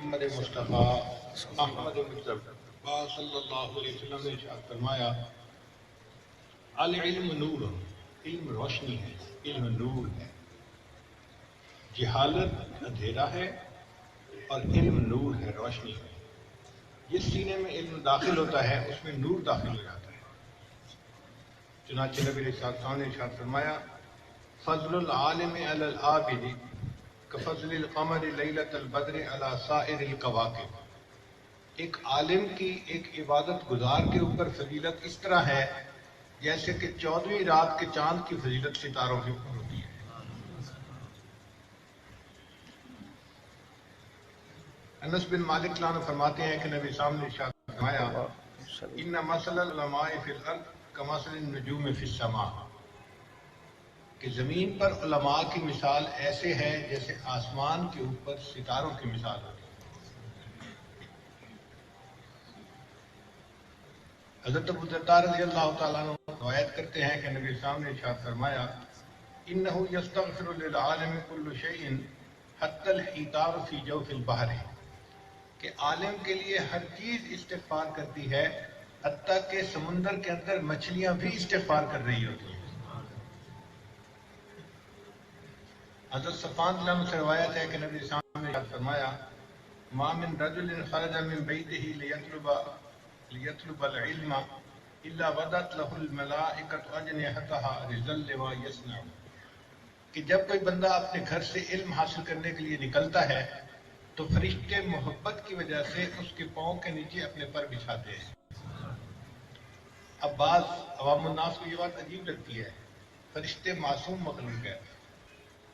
محمد مصطفیٰ احمد مصطفیٰ صلی اللہ علیہ وسلم نے ارشاد فرمایا العلم نور، علم روشنی ہے، علم نور ہے، جہالت اندھیرا ہے اور علم نور ہے، روشنی ہے۔ جس سینے میں علم داخل ہوتا ہے اس میں نور داخل ہو جاتا ہے۔ چنانچہ نبی علیہ السلام نے ارشاد فرمایا فضل العالم علی العابد کفضل القمر لیلۃ البدر علی سائر الکواکب۔ ایک عالم کی ایک عبادت گزار کے اوپر فضیلت اس طرح ہے جیسے کہ 14ویں رات کے چاند کی فضیلت ستاروں کے اوپر ہوتی ہے۔ انس بن مالک رضی اللہ عنہ فرماتے ہیں کہ نبی صاحب نے ارشاد فرمایا ان مثل العلماء فی الارض کمثل النجوم فی السماء، کہ زمین پر علماء کی مثال ایسے ہے جیسے آسمان کے اوپر ستاروں کی مثال ہوتی ہے۔ حضرت ابو درداء رضی اللہ تعالیٰ عنہ روایت کرتے ہیں کہ نبی صاحب نے ارشاد فرمایا انہ یستغفر للعالم کل شیء حتی الحیتان فی جوف البحر، کہ عالم کے لیے ہر چیز استغفار کرتی ہے حتیٰ کہ سمندر کے اندر مچھلیاں بھی استغفار کر رہی ہوتی ہیں۔ حضرت صفوان رضی اللہ عنہ سے روایت ہے کہ نبی صلی اللہ علیہ وسلم نے فرمایا ما من رجل خرج من بیته لیطلب العلم الا وضعت له الملائکۃ اجنحتها للظل ويصنع، کہ جب کوئی بندہ اپنے گھر سے علم حاصل کرنے کے لیے نکلتا ہے تو فرشتے محبت کی وجہ سے اس کے پاؤں کے نیچے اپنے پر بچھاتے ہیں۔ اب بعض عوام الناس کو یہ بات عجیب لگتی ہے، فرشتے معصوم مخلوق ہے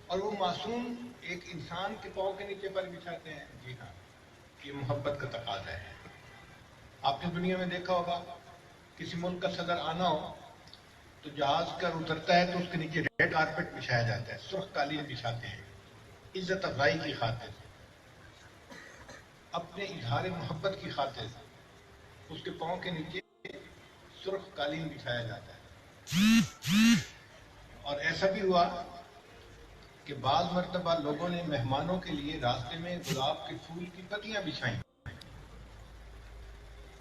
اور وہ معصوم ایک انسان کے پاؤں کے نیچے پر بچھاتے ہیں۔ جی ہاں، یہ محبت کا تقاضا ہے۔ آپ نے دنیا میں دیکھا ہوگا کسی ملک کا صدر آنا ہو تو جہاز کر اترتا ہے تو اس کے نیچے ریڈ کارپٹ بچھایا جاتا ہے، سرخ قالین بچھاتے ہیں عزت افزائی کی خاطر، اپنے اظہار محبت کی خاطر اس کے پاؤں کے نیچے سرخ قالین بچھایا جاتا ہے۔ اور ایسا بھی ہوا کہ بعض مرتبہ لوگوں نے مہمانوں کے لیے راستے میں گلاب کے پھول کی پتیاں بچھائیں۔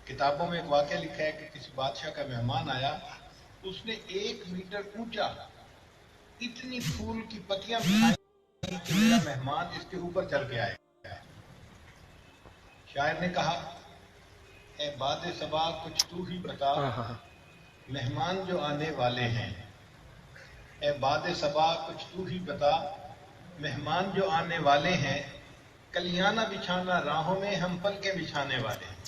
کتابوں میں ایک واقعہ لکھا ہے کہ کسی بادشاہ کا مہمان آیا، اس نے 1 میٹر اونچا اتنی پھول کی پتیاں بچھائیں کہ میرا مہمان اس کے اوپر چل کے آئے۔ شاعر نے کہا اے باد صبا کچھ تو ہی بتا مہمان جو آنے والے ہیں، اے باد صبا کچھ تو ہی بتا مہمان جو آنے والے ہیں، کلیاں نہ بچھانا راہوں میں ہم پلکیں بچھانے والے ہیں۔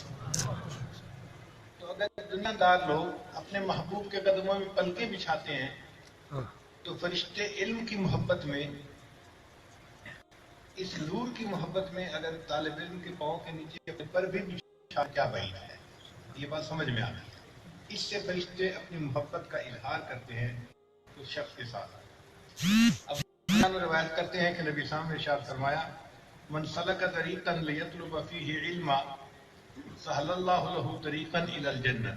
تو اگر دنیا دار لوگ اپنے محبوب کے قدموں میں پلکیں بچھاتے ہیں تو فرشتے علم کی محبت میں، اس نور کی محبت میں اگر طالب علم کے پاؤں کے نیچے اپنے پر بھی بچھا کیا بعید ہے۔ یہ بات سمجھ میں آتی ہے۔ اس سے فرشتے اپنی محبت کا اظہار کرتے ہیں اس شخص کے ساتھ۔ اب ہم روایت کرتے ہیں کہ نبی صاحب نے ارشاد فرمایا من سلک طریقا لیطلب فیہ علما سہل اللہ لہ طریقا الی الجنہ،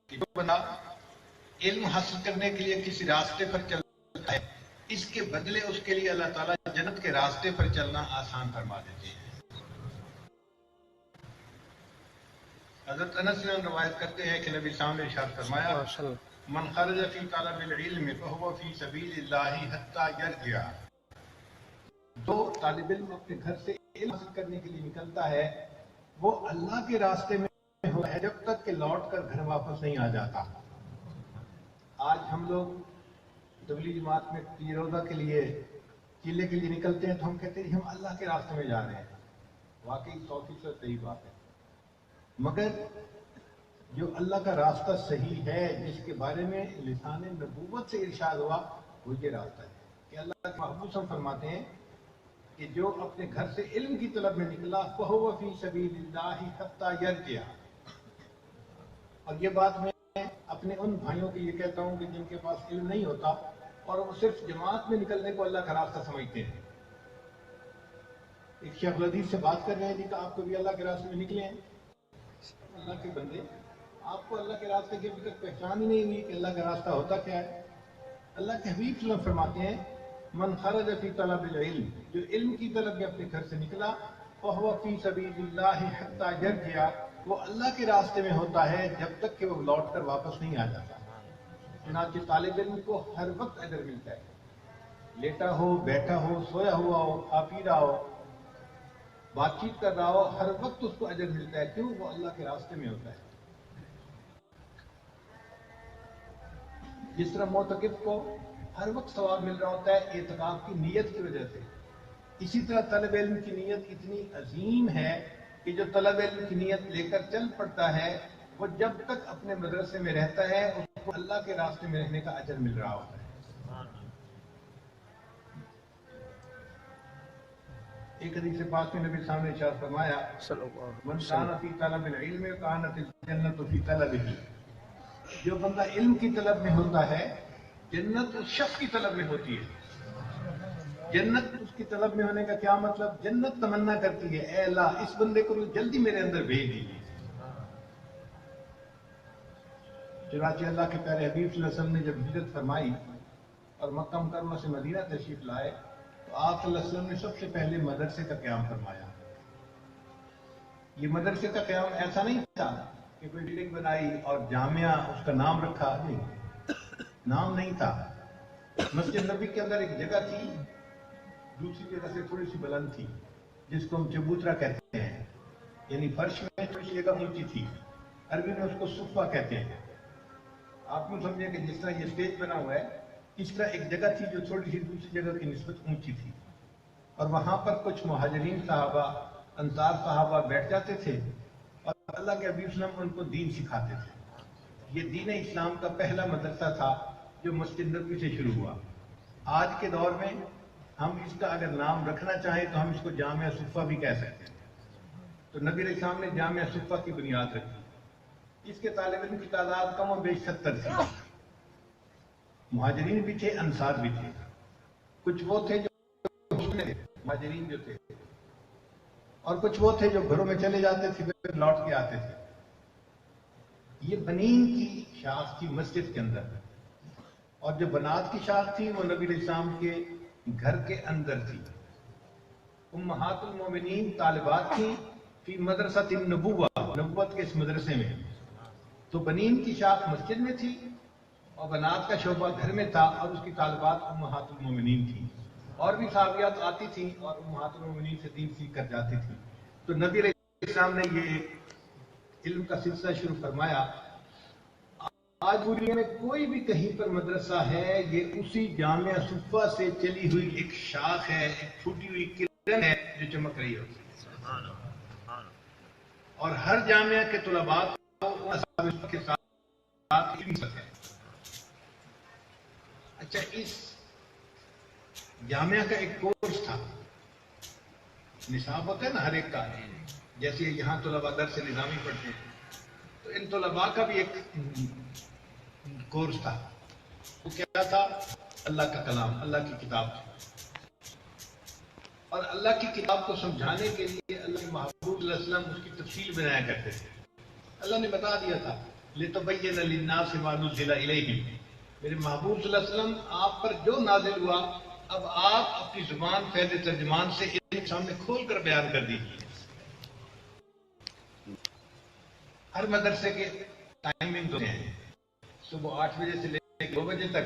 کہ جو بندہ علم حاصل کرنے کے لیے کسی راستے پر چلتا ہے اس کے بدلے اس کے لیے اللہ تعالیٰ جنت کے راستے پر چلنا آسان فرما دیتے ہیں۔ حضرت انس روایت کرتے ہیں کہ نبی صاحب نے ارشاد فرمایا من خرج فی طلب العلم فهو فی سبیل اللہ حتی یرجع، جو طالب علم اپنے گھر سے علم حاصل کرنے کے لیے نکلتا ہے وہ اللہ کے راستے میں ہوتا ہے جب تک کہ لوٹ کر گھر واپس نہیں آ جاتا۔ آج ہم لوگ تبلیغ جماعت میں پیر روزہ کے لیے چیلے کے لیے نکلتے ہیں تو ہم کہتے ہیں ہم اللہ کے راستے میں جا رہے ہیں، واقعی 100% صحیح بات ہے، مگر جو اللہ کا راستہ صحیح ہے جس کے بارے میں لسان نبوت سے ارشاد ہوا وہ یہ راستہ ہے کہ اللہ کے محبوب صلی اللہ علیہ وسلم فرماتے ہیں کہ جو اپنے گھر سے علم کی طلب میں نکلا فہو فی سبیل اللہ حتی یرجع۔ اور یہ بات میں اپنے ان بھائیوں کے لیے کہتا ہوں کہ جن کے پاس علم نہیں ہوتا اور وہ صرف جماعت میں نکلنے کو اللہ کا راستہ سمجھتے ہیں۔ ایک شیخ الحدیث سے بات کر رہے ہیں جی کہ آپ کو بھی اللہ کے راستے میں نکلے ہیں۔ اللہ کے بندے، آپ کو اللہ کے راستے کی ابھی تک پہچان ہی نہیں ہوئی کہ اللہ کا راستہ ہوتا کیا ہے۔ اللہ کے حبیب صلی اللہ علیہ وسلم فرماتے ہیں من خرج فی طلب العلم، جو علم کی طلب میں اپنے گھر سے نکلا، فہو فی سبیل اللہ حتی یرجع، وہ اللہ کے راستے میں ہوتا ہے جب تک کہ وہ لوٹ کر واپس نہیں آ جاتا۔ چنانچہ طالب علم کو ہر وقت اجر ملتا ہے، لیٹا ہو، بیٹھا ہو، سویا ہوا ہو، کھا پی رہا ہو، بات چیت کر رہا ہو، ہر وقت اس کو اجر ملتا ہے۔ کیوں؟ وہ اللہ کے راستے میں ہوتا ہے۔ جس طرح معتکف کو ہر وقت ثواب مل رہا ہوتا ہے اعتکاف کی نیت کی وجہ سے، اسی طرح طلب علم کی نیت اتنی عظیم ہے کہ جو طلب علم کی نیت لے کر چل پڑتا ہے، وہ جب تک اپنے مدرسے میں رہتا ہے اس کو اللہ کے راستے میں رہنے کا اجر مل رہا ہوتا ہے۔ ایک حدیث پاک میں نبی صاحب نے ارشاد فرمایا، من کان فی طلب العلم کانت الجنۃ فی طلبہ، جو بندہ علم کی طلب میں ہوتا ہے جنت اس شخص کی طلب میں ہوتی ہے۔ جنت اس کی طلب میں ہونے کا کیا مطلب؟ جنت تمنا کرتی ہے اے اللہ اس بندے کو جلدی میرے اندر بھیج دیجیے۔ چنانچہ اللہ کے پیارے حبیب صلی اللہ علیہ وسلم نے جب ہجرت فرمائی اور مکہ مکرمہ سے مدینہ تشریف لائے تو آپ صلی اللہ علیہ وسلم نے سب سے پہلے مدرسے کا قیام فرمایا۔ یہ مدرسے کا قیام ایسا نہیں تھا کہ کوئی بلڈنگ بنائی اور جامعہ اس کا نام رکھا، نہیں، نام نہیں تھا۔ مسجد نبی کے اندر ایک جگہ تھی، دوسری جگہ سے تھوڑی سی بلند تھی، جس کو ہم چبوترا کہتے ہیں، یعنی فرش میں تھوڑی سی جگہ اونچی تھی، عربی میں اس کو صفہ کہتے ہیں۔ آپ یوں سمجھیں کہ جس طرح یہ اسٹیج بنا ہوا ہے، اس طرح ایک جگہ تھی جو چھوٹی سی دوسری جگہ کی نسبت اونچی تھی، اور وہاں پر کچھ مہاجرین صحابہ، انصار صحابہ بیٹھ جاتے تھے اور اللہ کے حبیب صلی اللہ علیہ وسلم ان کو دین سکھاتے تھے۔ یہ دین اسلام کا پہلا مدرسہ تھا جو مسجد نبوی سے شروع ہوا۔ آج کے دور میں ہم اس کا اگر نام رکھنا چاہیں تو ہم اس کو جامعہ صفہ بھی کہہ سکتے ہیں۔ تو نبی علیہ السلام نے جامعہ صفہ کی بنیاد رکھی۔ اس کے طالب علم کی تعداد کم و بیش 70 تھی، مہاجرین بھی تھے، انصار بھی تھے۔ کچھ وہ تھے جو مہاجرین جو تھے، اور کچھ وہ تھے جو گھروں میں چلے جاتے تھے پھر لوٹ کے آتے تھے۔ یہ بنین کی شاخ تھی مسجد کے اندر، اور جو بنات کی شاخ تھی وہ نبی علیہ السلام کے گھر کے اندر تھی۔ امہات المومنین طالبات تھیں فی مدرسہ النبوہ، نبوت کے اس مدرسے میں۔ تو بنین کی شاخ مسجد میں تھی اور بنات کا شعبہ گھر میں تھا، اور اس کی طالبات امہات المومنین تھیں۔ اور بھی صحابیات آتی تھیں اور امہات المومنین سے دین سیکھ کر جاتی تھیں۔ تو نبی علیہ السلام نے یہ علم کا سلسلہ شروع فرمایا۔ آج دنیا میں کوئی بھی کہیں پر مدرسہ ہے، یہ اسی جامعہ صفہ سے چلی ہوئی ایک شاخ ہے، ایک پھوٹی ہوئی کرن ہے جو چمک رہی ہوتی ہے، اور ہر جامعہ کے طلباء کو اصحاب کے ساتھ علم ہے۔ اچھا، اس جامعہ کا ایک کورس تھا، نصاب ہوتا ہے نا ہر ایک کا، جیسے یہاں طلباء درس نظامی پڑھتے ہیں، تو ان طلباء کا بھی ایک کورس تھا۔ وہ کیا تھا؟ اللہ کا کلام، اللہ کی کتاب تھی، اور اللہ کی کتاب کو سمجھانے کے لیے اللہ کے محبوب صلی اللہ علیہ وسلم اس کی تفصیل بنایا کرتے تھے۔ اللہ نے بتا دیا تھا لِتُبَيِّنَ لِلنَّاسِ مَا نُزِّلَ إِلَيْهِمْ، میرے محبوب صلی اللہ علیہ وسلم آپ پر جو نازل ہوا اب آپ اپنی زبان فیض ترجمان سے ان کے سامنے کھول کر بیان کر دیجیے۔ ہر مدرسے کے ٹائمنگ ہوتے ہیں، صبح 8 بجے سے لے کے 2 بجے تک،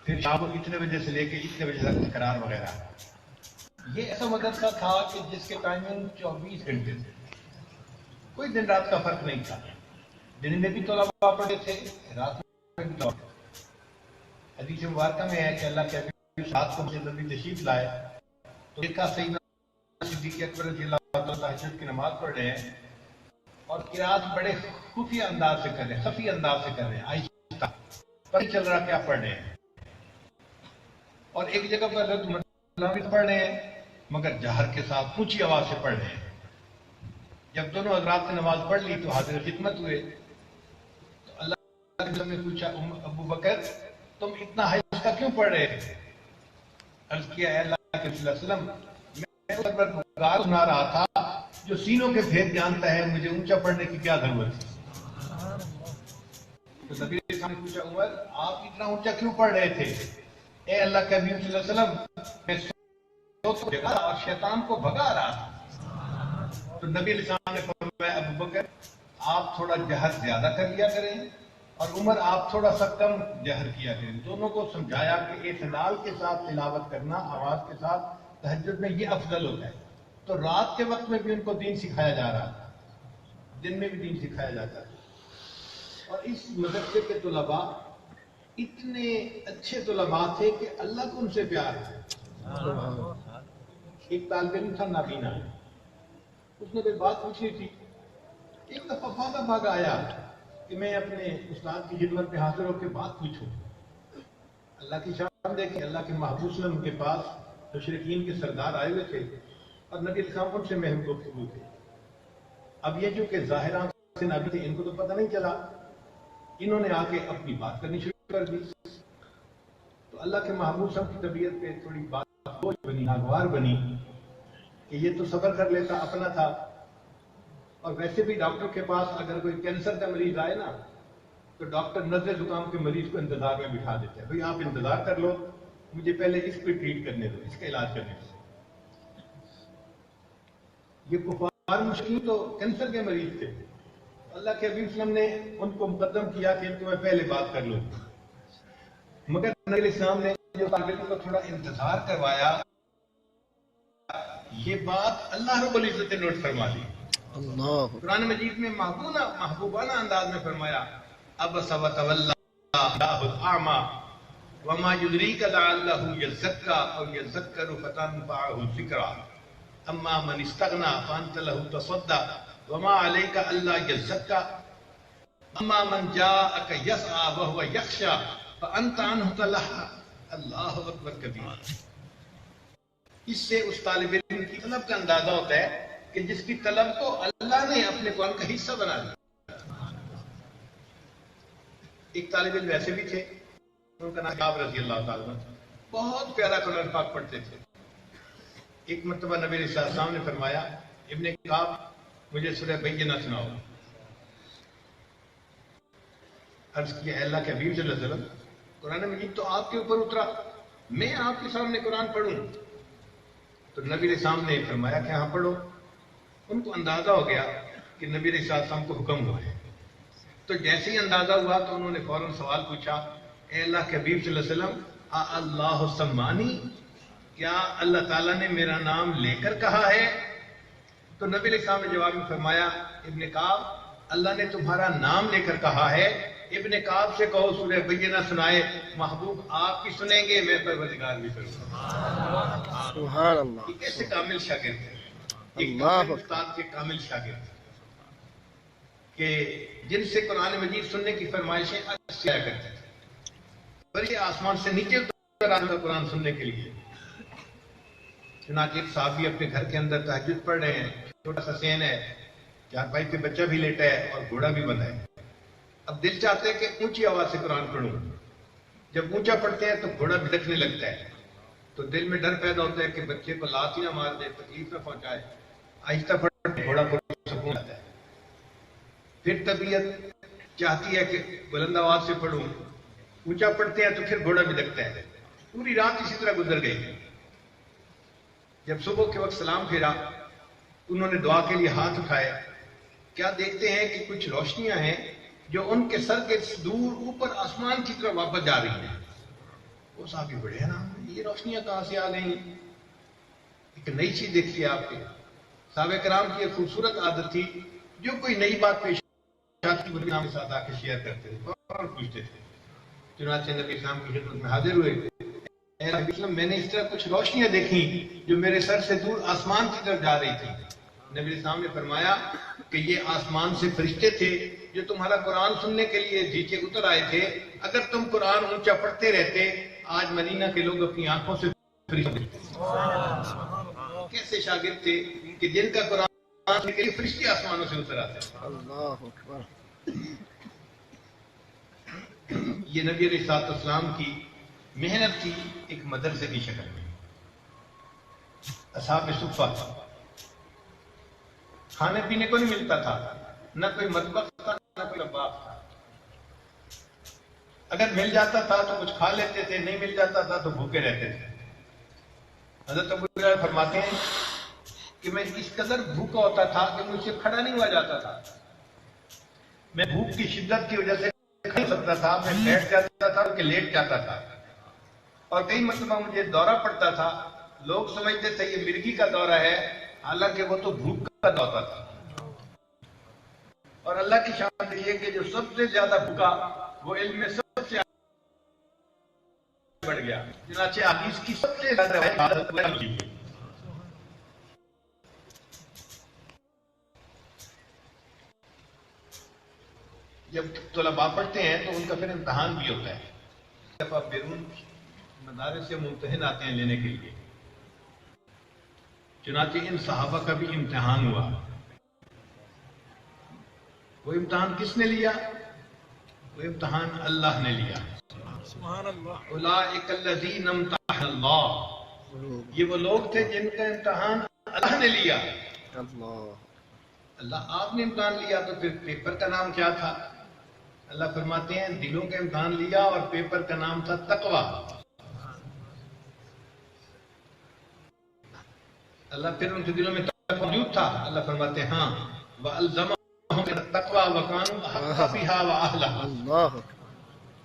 پھر شام کو اتنے بجے سے لے کے اتنے بجے تک تکرار وغیرہ۔ یہ ایسا مدرسہ تھا کہ جس کے ٹائمنگ 24 گھنٹے تھے، کوئی دن رات کا فرق نہیں تھا۔ دن میں بھی طلباء پڑھتے تھے، رات میں بھی طلباء۔ حدیث مبارکہ میں ہے کہ اللہ کے حبیب رات کو مسجد نبی تشریف لائے تو دیکھا سیدنا صدیق اکبر رضی اللہ تعالیٰ تہجد کی نماز پڑھ رہے ہیں اور قرات بڑے خفیہ انداز سے کر رہے ہیں، خفی انداز سے کر رہے ہیں، آہستہ، پتہ نہیں چل رہا کیا پڑھ رہے ہیں۔ اور ایک جگہ پر حضرت عمر بھی پڑھ رہے ہیں مگر جہر کے ساتھ اونچی آواز سے پڑھ رہے ہیں۔ جب دونوں حضرات نے نماز پڑھ لی تو حاضر خدمت ہوئے، تو اللہ نے پوچھا ابو بکر تم اتنا آہستہ کیوں پڑھ رہے تھے؟ عرض کیا اے اللہ کے رسول صلی اللہ علیہ وسلم، میں پروردگار سنا رہا تھا جو سینوں کے بھید جانتا ہے، مجھے اونچا پڑھنے کی کیا ضرورت تھی؟ تو نبی نے پوچھا عمر آپ اتنا اونچا کیوں پڑھ رہے تھے؟ اے اللہ کے نبی صلی اللہ علیہ وسلم میں جگہ اور شیطان کو بھگا رہا تھا. تو نبی علیہ السلام نے فرمایا ابو بکر آپ تھوڑا جہر زیادہ کر لیا کریں اور عمر آپ تھوڑا سا کم جہر کیا کریں. دونوں کو سمجھایا کہ اعتدال کے ساتھ تلاوت کرنا آواز کے ساتھ تہجد میں یہ افضل ہوتا ہے. تو رات کے وقت میں بھی ان کو دین سکھایا جا رہا تھا, دن میں بھی دین سکھایا جاتا ہے. اور اس مدرسے کے طلباء اتنے اچھے طلباء تھے کہ اللہ کو ان سے پیار ہے. ایک طالب علم تھا نابینا, اس نے کوئی بات پوچھنی تھی. ایک دفعہ بھاگا آیا کہ میں اپنے استاد کی خدمت میں حاضر ہو کے بات پوچھوں. اللہ کی شان دیکھیں, اللہ کے محبوب صلی اللہ علیہ وسلم کے پاس مشرکین کے سردار آئے ہوئے تھے اور نبی السلام ان سے محب گفتگو تھے. اب یہ جو کہ ظاہران سے نبی تھے, ان کو تو پتہ نہیں چلا, انہوں نے آ کے اپنی بات کرنی شروع کر دی. تو اللہ کے محبوب صلی اللہ علیہ وسلم کی طبیعت پہ تھوڑی بات بوجھ بنی, ناگوار بنی کہ یہ تو صبر کر لیتا, اپنا تھا. اور ویسے بھی ڈاکٹر کے پاس اگر کوئی کینسر کا مریض آئے نا تو ڈاکٹر نزلہ زکام کے مریض کو انتظار میں بٹھا دیتے ہیں, بھئی آپ انتظار کر لو, مجھے پہلے اس پہ ٹریٹ کرنے دو, اس کا علاج کرنے دو. یہ کفار مشکین تو کینسر کے مریض تھے, اللہ کے حبیب صلی اللہ علیہ وسلم نے ان کو مقدم کیا کہ ان کو میں پہلے بات کر لوں. مگر نبی علیہ السلام نے جو طالب علم کو تھوڑا انتظار کروایا, یہ بات اللہ رب العزت نے نوٹ فرما لی. قرآن مجید میں محبوبانہ انداز میں فرمایا عبس وتولی جاءہ الاعمی وما یدریک لعلہ یزکیٰ او یذکر فتنفعہ الذکریٰ اما من استغنی فانت لہ تصدی وما علیک الا یزکیٰ اما من جاءک یسعی وہو یخشی فانت عنہ تلہی. اللہ اکبر کبیرہ. اس سے اس طالب علم کی طلب کا اندازہ ہوتا ہے کہ جس کی طلب کو اللہ نے اپنے قرآن کا حصہ بنا دیا. ایک طالب علم ویسے بھی تھے, ان کا نام کعب رضی اللہ تعالیٰ عنہ, بہت پیارا قرآن پاک پڑھتے تھے. ایک مرتبہ نبی علیہ السلام نے فرمایا ابن کعب مجھے سورہ بینہ سناؤ. عرض کیا اے اللہ کے حبیب صلی اللہ علیہ وسلم, قرآن مجید تو آپ کے اوپر اترا, میں آپ کے سامنے قرآن پڑھوں؟ تو نبی علیہ السلام نے فرمایا کہ ہاں پڑھو. ان کو اندازہ ہو گیا کہ نبی علیہ السلام کو حکم ہوا ہے. تو جیسے ہی اندازہ ہوا تو انہوں نے فوراً سوال پوچھا اے اللہ کے حبیب صلی اللہ علیہ وسلم اللہ سمانی, کیا اللہ تعالیٰ نے میرا نام لے کر کہا ہے؟ تو نبی علیہ السلام نے جواب میں فرمایا ابن کعب اللہ نے تمہارا نام لے کر کہا ہے. ابن کعب سے کہو سورہ بینہ سنائے, محبوب آپ کی سنیں گے, میں پروردگار بھی کروں گا. سبحان اللہ. ایک ایسے کامل شاگرد ہے, ایک کامل استاد کے کامل شاگرد کہ جن سے قرآن مجید سننے کی فرمائشیں اچھی آیا کرتے تھے. فرشتے آسمان سے نیچے اتر آتے تھے قرآن سننے کے لیے. چنانچہ ایک صحابی اپنے گھر کے اندر تہجد پڑھ رہے ہیں, چھوٹا سا سین ہے, چارپائی پہ بچہ بھی لیٹا ہے اور گھوڑا بھی بندھا ہے. اب دل چاہتے ہیں کہ اونچی آواز سے قرآن پڑھوں. جب اونچا پڑھتے ہیں تو گھوڑا بھٹکنے لگتا ہے, تو دل میں ڈر پیدا ہوتا ہے کہ بچے کو لات ہی نہ مار دے, تکلیف نہ پہنچائے. آہستہ پڑھتے گھوڑا سکون آتا ہے. پھر طبیعت چاہتی ہے کہ بلند آواز سے پڑھوں, اونچا پڑھتے ہیں تو پھر گھوڑا بھٹکتا ہے. پوری رات اسی طرح گزر گئی. جب صبح کے وقت سلام پھیرا, انہوں نے دعا کے لیے ہاتھ اٹھائے, کیا دیکھتے ہیں کہ کچھ روشنیاں ہیں جو ان کے سر کے دور اوپر آسمان کی طرف واپس جا رہی ہیں. وہ صحابی بڑے ہیں نا, یہ روشنیاں کہاں سے آ گئیں؟ ایک نئی چیز دیکھ لی آپ کے. صحابہ کرام کی ایک خوبصورت عادت تھی, جو کوئی نئی بات پیش آتی وہ نام کے ساتھ آ کے شیئر کرتے تھے اور پوچھتے تھے. چنانچہ نبی اسلام کی خدمت میں حاضر ہوئے, اے نبی اسلام میں نے اس طرح کچھ روشنیاں دیکھی جو میرے سر سے دور آسمان کی طرف جا رہی تھی. نبی اسلام نے فرمایا کہ یہ آسمان سے فرشتے تھے جو تمہارا قرآن سننے کے لیے نیچے اتر آئے تھے. اگر تم قرآن اونچا پڑھتے رہتے آج مدینہ کے لوگ اپنی آنکھوں سے فرشتے. کیسے شاگرد تھے کہ جن کا قرآن سننے کے لیے فرشتے آسمانوں سے اتر آتے. اللہ اکبر. یہ نبی علیہ السلام کی محنت تھی ایک مدرسے کی شکل میں. اصحاب صفہ کھانے پینے کو نہیں ملتا تھا, نہ کوئی مطبخ تھا, نہ کوئی طباخ تھا. اگر مل جاتا تھا تو کچھ کھا لیتے تھے، نہیں مل جاتا تھا تو بھوکے رہتے تھے۔ حضرت ابو ہریرہ فرماتے ہیں کہ میں اس قدر بھوکا ہوتا تھا کہ مجھ سے کھڑا نہیں ہوا جاتا تھا، میں بھوک کی شدت کی وجہ سے کھڑا نہیں ہو سکتا تھا، میں بیٹھ جاتا تھا کہ لیٹ جاتا تھا، اور کئی مرتبہ مجھے دورہ پڑتا تھا، لوگ سمجھتے تھے یہ مرگی کا دورہ ہے، حالانکہ وہ تو بھوک کا دورہ تھا۔ اور اللہ کی شان یہ کہ جو سب سے زیادہ بھوکا وہ علم میں سب سے بڑھ گیا، چنانچہ حدیث کی سب سے زیادہ روایت کی۔ جب طلباء پڑھتے ہیں تو ان کا پھر امتحان بھی ہوتا ہے، جب آپ بیرون مدارس سے ممتحن آتے ہیں لینے کے لیے، چنانچہ ان صحابہ کا بھی امتحان ہوا۔ وہ امتحان کس نے لیا؟ وہ امتحان اللہ نے لیا۔ سبحان اللہ۔ اولئک الذین امتحن اللہ، یہ وہ لوگ تھے جن کا امتحان اللہ نے لیا۔ اللہ آپ نے امتحان لیا تو پھر پیپر کا نام کیا تھا؟ اللہ فرماتے ہیں دلوں کا امتحان لیا اور پیپر کا نام تھا تقوی۔ اللہ پھر ان کے دلوں میں تقوی موجود تھا، اللہ فرماتے ہیں ہاں وَأَلْزَمَهُمُ التَّقْوَىٰ وَكَانُوا أَحَقَّ بِهَا وَأَهْلَهَا،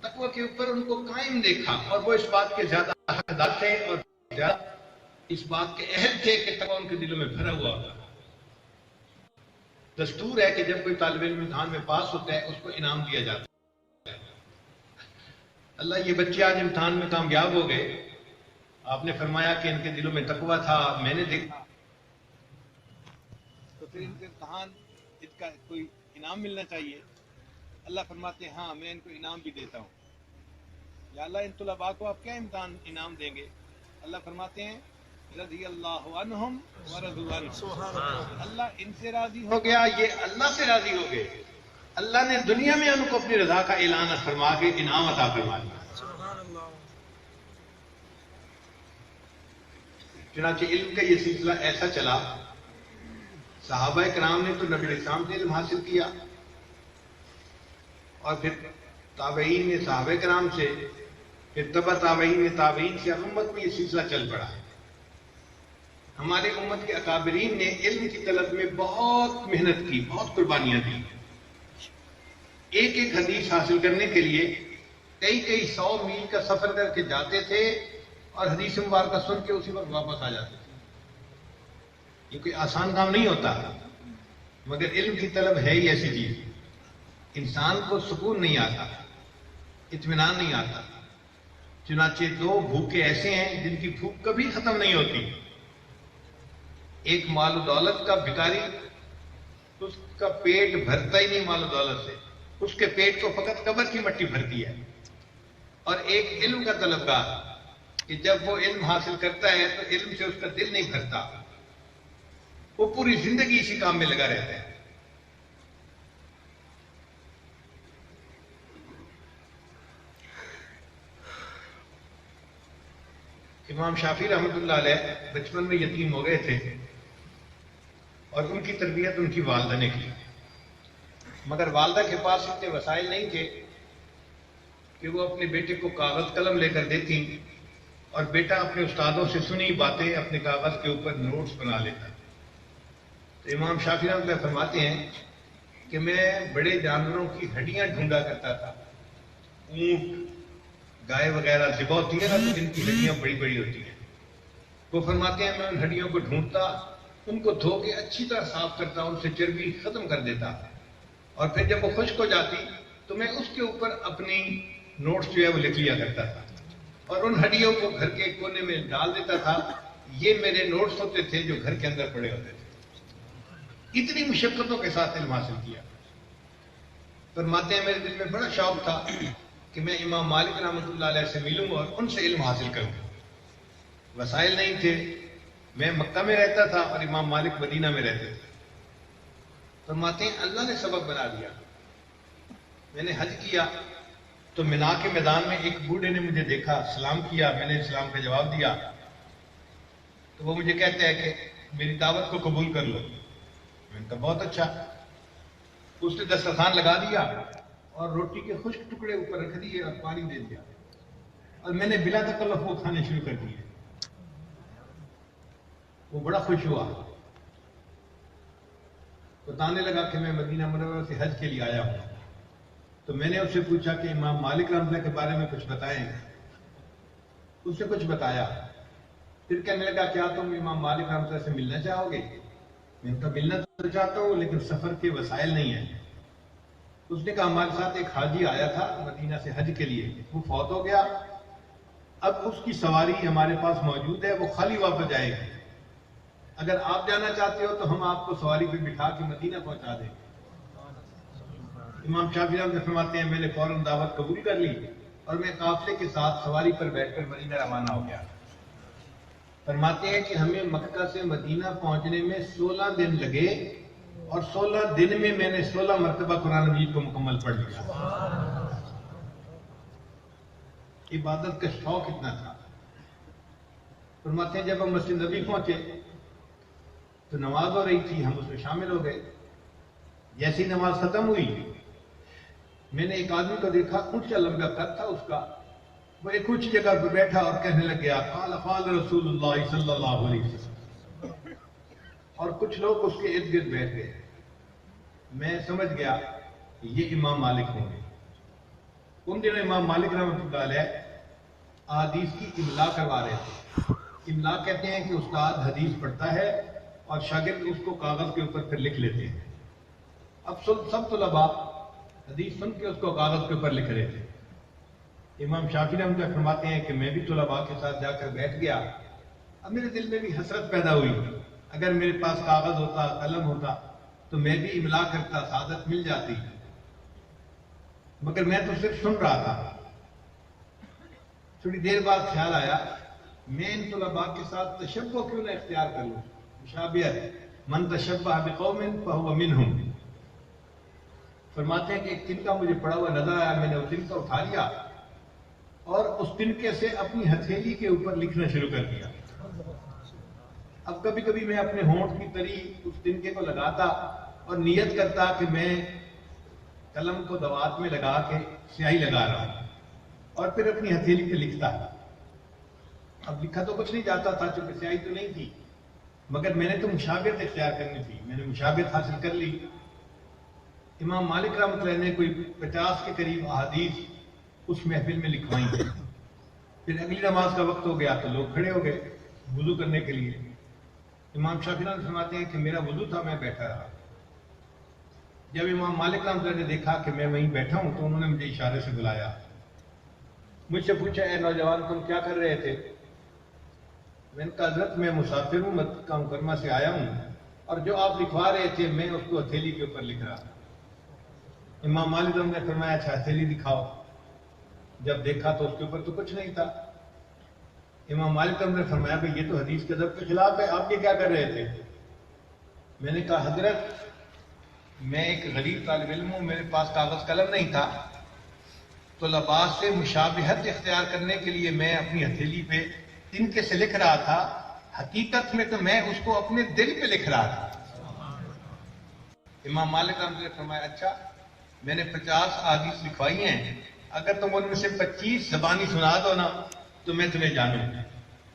تقوی کے اوپر ان کو قائم دیکھا اور وہ اس بات کے زیادہ حقدار تھے اور زیادہ اس بات کے اہل تھے کہ تقوی ان کے دلوں میں بھرا ہوا ہوگا۔ دستور ہے کہ جب کوئی طالب علم امتحان میں پاس ہوتا ہے اس کو انعام دیا جاتا ہے۔ اللہ یہ بچے آج امتحان میں کامیاب ہو گئے، آپ نے فرمایا کہ ان کے دلوں میں تقوی تھا، میں نے دیکھا، تو پھر ان کے امتحان ان کا کوئی انعام ملنا چاہیے۔ اللہ فرماتے ہیں ہاں میں ان کو انعام بھی دیتا ہوں۔ یا اللہ ان طلباء کو آپ کیا امتحان انعام دیں گے؟ اللہ فرماتے ہیں رضی اللہ عنہم ورضوا عنہ، اللہ ان سے راضی ہو گیا، یہ اللہ سے راضی ہو گئے۔ اللہ نے دنیا میں ان کو اپنی رضا کا اعلان فرما کے انعام عطا فرما دیا۔ چنانچہ علم کا یہ سلسلہ ایسا چلا، صحابہ کرام نے تو نبی علیہ السلام سے علم حاصل کیا، اور پھر تابعین نے صحابہ کرام سے، پھر تبع تابعین نے تابعین سے، امت میں یہ سلسلہ چل پڑا ہے۔ ہمارے امت کے اکابرین نے علم کی طلب میں بہت محنت کی، بہت قربانیاں دی۔ ایک ایک حدیث حاصل کرنے کے لیے کئی 100 میل کا سفر کر کے جاتے تھے اور حدیث مبارکہ سن کے اسی وقت واپس آ جاتے تھے۔ یہ کوئی آسان کام نہیں ہوتا، مگر علم کی طلب ہے ہی ایسی چیز، انسان کو سکون نہیں آتا، اطمینان نہیں آتا۔ چنانچہ دو بھوکے ایسے ہیں جن کی بھوک کبھی ختم نہیں ہوتی۔ ایک مال و دولت کا بھکاری، اس کا پیٹ بھرتا ہی نہیں مال و دولت سے، اس کے پیٹ کو فقط قبر کی مٹی بھرتی ہے۔ اور ایک علم کا طلبگار کہ جب وہ علم حاصل کرتا ہے تو علم سے اس کا دل نہیں بھرتا، وہ پوری زندگی اسی کام میں لگا رہتا ہے۔ امام شافعی رحمۃ اللہ علیہ بچپن میں یتیم ہو گئے تھے اور ان کی تربیت ان کی والدہ نے کی، مگر والدہ کے پاس اتنے وسائل نہیں تھے کہ وہ اپنے بیٹے کو کاغذ قلم لے کر دیتی اور بیٹا اپنے استادوں سے سنی باتیں اپنے کاغذ کے اوپر نوٹس بنا لیتا۔ تو امام شافعی رحمۃ اللہ فرماتے ہیں کہ میں بڑے جانوروں کی ہڈیاں ڈھونڈا کرتا تھا، اونٹ، گائے وغیرہ ذبح ہوتی ہے نا تو جن کی ہڈیاں بڑی بڑی ہوتی ہیں، وہ فرماتے ہیں میں ان ہڈیوں کو ڈھونڈتا، ان کو دھو کے اچھی طرح صاف کرتا، ان سے چربی ختم کر دیتا، اور پھر جب وہ خشک ہو جاتی تو میں اس کے اوپر اپنی نوٹس جو ہے وہ لکھ لیا کرتا تھا اور ان ہڈیوں کو گھر کے کونے میں ڈال دیتا تھا۔ یہ میرے نوٹس ہوتے تھے جو گھر کے اندر پڑے ہوتے تھے۔ اتنی مشقتوں کے ساتھ علم حاصل کیا۔ فرماتے ہیں میرے دل میں بڑا شوق تھا کہ میں امام مالک رحمۃ اللہ علیہ سے ملوں اور ان سے علم حاصل کروں۔ وسائل نہیں تھے، میں مکہ میں رہتا تھا اور امام مالک مدینہ میں رہتے تھے۔ فرماتے ہیں اللہ نے سبب بنا دیا، میں نے حج کیا تو منا کے میدان میں ایک بوڑھے نے مجھے دیکھا، سلام کیا، میں نے سلام کا جواب دیا تو وہ مجھے کہتے ہیں کہ میری دعوت کو قبول کر لو۔ میں نے کہا بہت اچھا۔ اس نے دسترخوان لگا دیا، اور روٹی کے خشک ٹکڑے اوپر رکھ دیے اور پانی دے دیا، اور میں نے بلا تکلف وہ کھانے شروع کر دیے۔ وہ بڑا خوش ہوا، بتانے لگا کہ میں مدینہ منورہ سے حج کے لیے آیا ہوں۔ تو میں نے اس سے پوچھا کہ امام مالک رحمۃ اللہ کے بارے میں کچھ بتائیں۔ اس نے کچھ بتایا، پھر کہنے لگا کیا تم امام مالک رحمۃ اللہ سے ملنا چاہو گے؟ میں نے کہا ملنا تو چاہتا ہوں لیکن سفر کے وسائل نہیں ہیں۔ اس نے کہا ہمارے ساتھ ایک حاجی آیا تھا مدینہ سے حج کے لیے، وہ فوت ہو گیا، اب اس کی سواری ہمارے پاس موجود ہے، وہ خالی واپس جائے گی، اگر آپ جانا چاہتے ہو تو ہم آپ کو سواری پہ بٹھا کے مدینہ پہنچا دیں۔ امام شافعی رحمۃ اللہ فرماتے ہیں میں نے فوراً دعوت قبول کر لی اور میں قافلے کے ساتھ سواری پر بیٹھ کر مدینہ روانہ ہو گیا۔ فرماتے ہیں کہ ہمیں مکہ سے مدینہ پہنچنے میں 16 دن لگے، اور 16 دن میں میں نے 16 مرتبہ قرآن مجید کو مکمل پڑھ لیا۔ عبادت کا شوق اتنا تھا۔ فرماتے ہیں جب ہم مسجد نبی پہنچے تو نماز ہو رہی تھی، ہم اس میں شامل ہو گئے۔ جیسی نماز ختم ہوئی میں نے ایک آدمی کو دیکھا، اونچا لمبا قد تھا اس کا، وہ ایک اونچی جگہ پہ بیٹھا اور کہنے لگ گیا قال قال رسول اللہ صلی اللہ علیہ وسلم، اور کچھ لوگ اس کے ارد گرد بیٹھ گئے۔ میں سمجھ گیا کہ یہ امام مالک ہوں گے۔ ان دنوں امام مالک رحمۃ اللہ علیہ احادیث کی املا کروا رہے تھے۔ املا کہتے ہیں کہ استاد حدیث پڑھتا ہے اور شاگرد اس کو کاغذ کے اوپر پھر لکھ لیتے ہیں۔ اب سب طلباء حدیث سن کے اس کو کاغذ کے اوپر لکھ رہے تھے۔ امام شافعی رحمۃ اللہ فرماتے ہیں کہ میں بھی طلباء کے ساتھ جا کر بیٹھ گیا۔ اب میرے دل میں بھی حسرت پیدا ہوئی، اگر میرے پاس کاغذ ہوتا، قلم ہوتا تو میں بھی املا کرتا، سعادت مل جاتی، مگر میں تو صرف سن رہا تھا۔ تھوڑی دیر بعد خیال آیا میں ان طلباء کے ساتھ تشبہ کیوں نہ اختیار کر لوں، مشابہت، من تشبہ بقوم فہو منہم۔ فرماتے ہیں کہ ایک تنکا مجھے پڑا ہوا نظر آیا، میں نے وہ تنکا اٹھا لیا اور اس تنکے سے اپنی ہتھیلی کے اوپر لکھنا شروع کر دیا۔ اب کبھی کبھی میں اپنے ہونٹ کی تری اس تنکے کو لگاتا اور نیت کرتا کہ میں قلم کو دوات میں لگا کے سیاہی لگا رہا ہوں، اور پھر اپنی ہتھیلی پہ لکھتا۔ اب لکھا تو کچھ نہیں جاتا تھا چونکہ سیاہی تو نہیں تھی، مگر میں نے تو مشابہت اختیار کرنی تھی، میں نے مشابہت حاصل کر لی۔ امام مالک رحمۃ اللہ نے کوئی 50 کے قریب احادیث اس محفل میں لکھوائی۔ پھر اگلی نماز کا وقت ہو گیا تو لوگ کھڑے ہو گئے وضو کرنے کے لیے۔ امام شافعی رحمۃ اللہ فرماتے ہیں کہ میرا وضو تھا، میں بیٹھا رہا۔ جب امام مالک رحمۃ اللہ نے دیکھا کہ میں وہیں بیٹھا ہوں تو انہوں نے مجھے اشارے سے بلایا، مجھ سے پوچھا اے نوجوان تم کیا کر رہے تھے؟ میں نے کہا حضرت میں مسافر ہوں، مکہ مکرمہ سے آیا ہوں، اور جو آپ لکھوا رہے تھے میں اس کو ہتھیلی کے اوپر لکھ رہا۔ امام مالک رحمۃ اللہ نے فرمایا اچھا ہتھیلی دکھاؤ۔ جب دیکھا تو اس کے اوپر تو کچھ نہیں تھا۔ امام مالک رحمۃ اللہ نے فرمایا بھئی یہ تو حدیث کے ادب کے خلاف ہے، آپ یہ کیا کر رہے تھے؟ میں نے کہا حضرت میں ایک غریب طالب علم ہوں، میرے پاس کاغذ قلم نہیں تھا، تو طلباء سے مشابہت اختیار کرنے کے لیے میں اپنی ہتھیلی پہ تنکے سے لکھ رہا تھا، حقیقت میں تو میں اس کو اپنے دل پہ لکھ رہا تھا۔ امام مالک رحمۃ اللہ نے فرمایا اچھا میں نے 50 احادیث لکھوائی ہیں، اگر تم ان میں سے 25 زبانی سنا دو نا تو میں تمہیں جانوں۔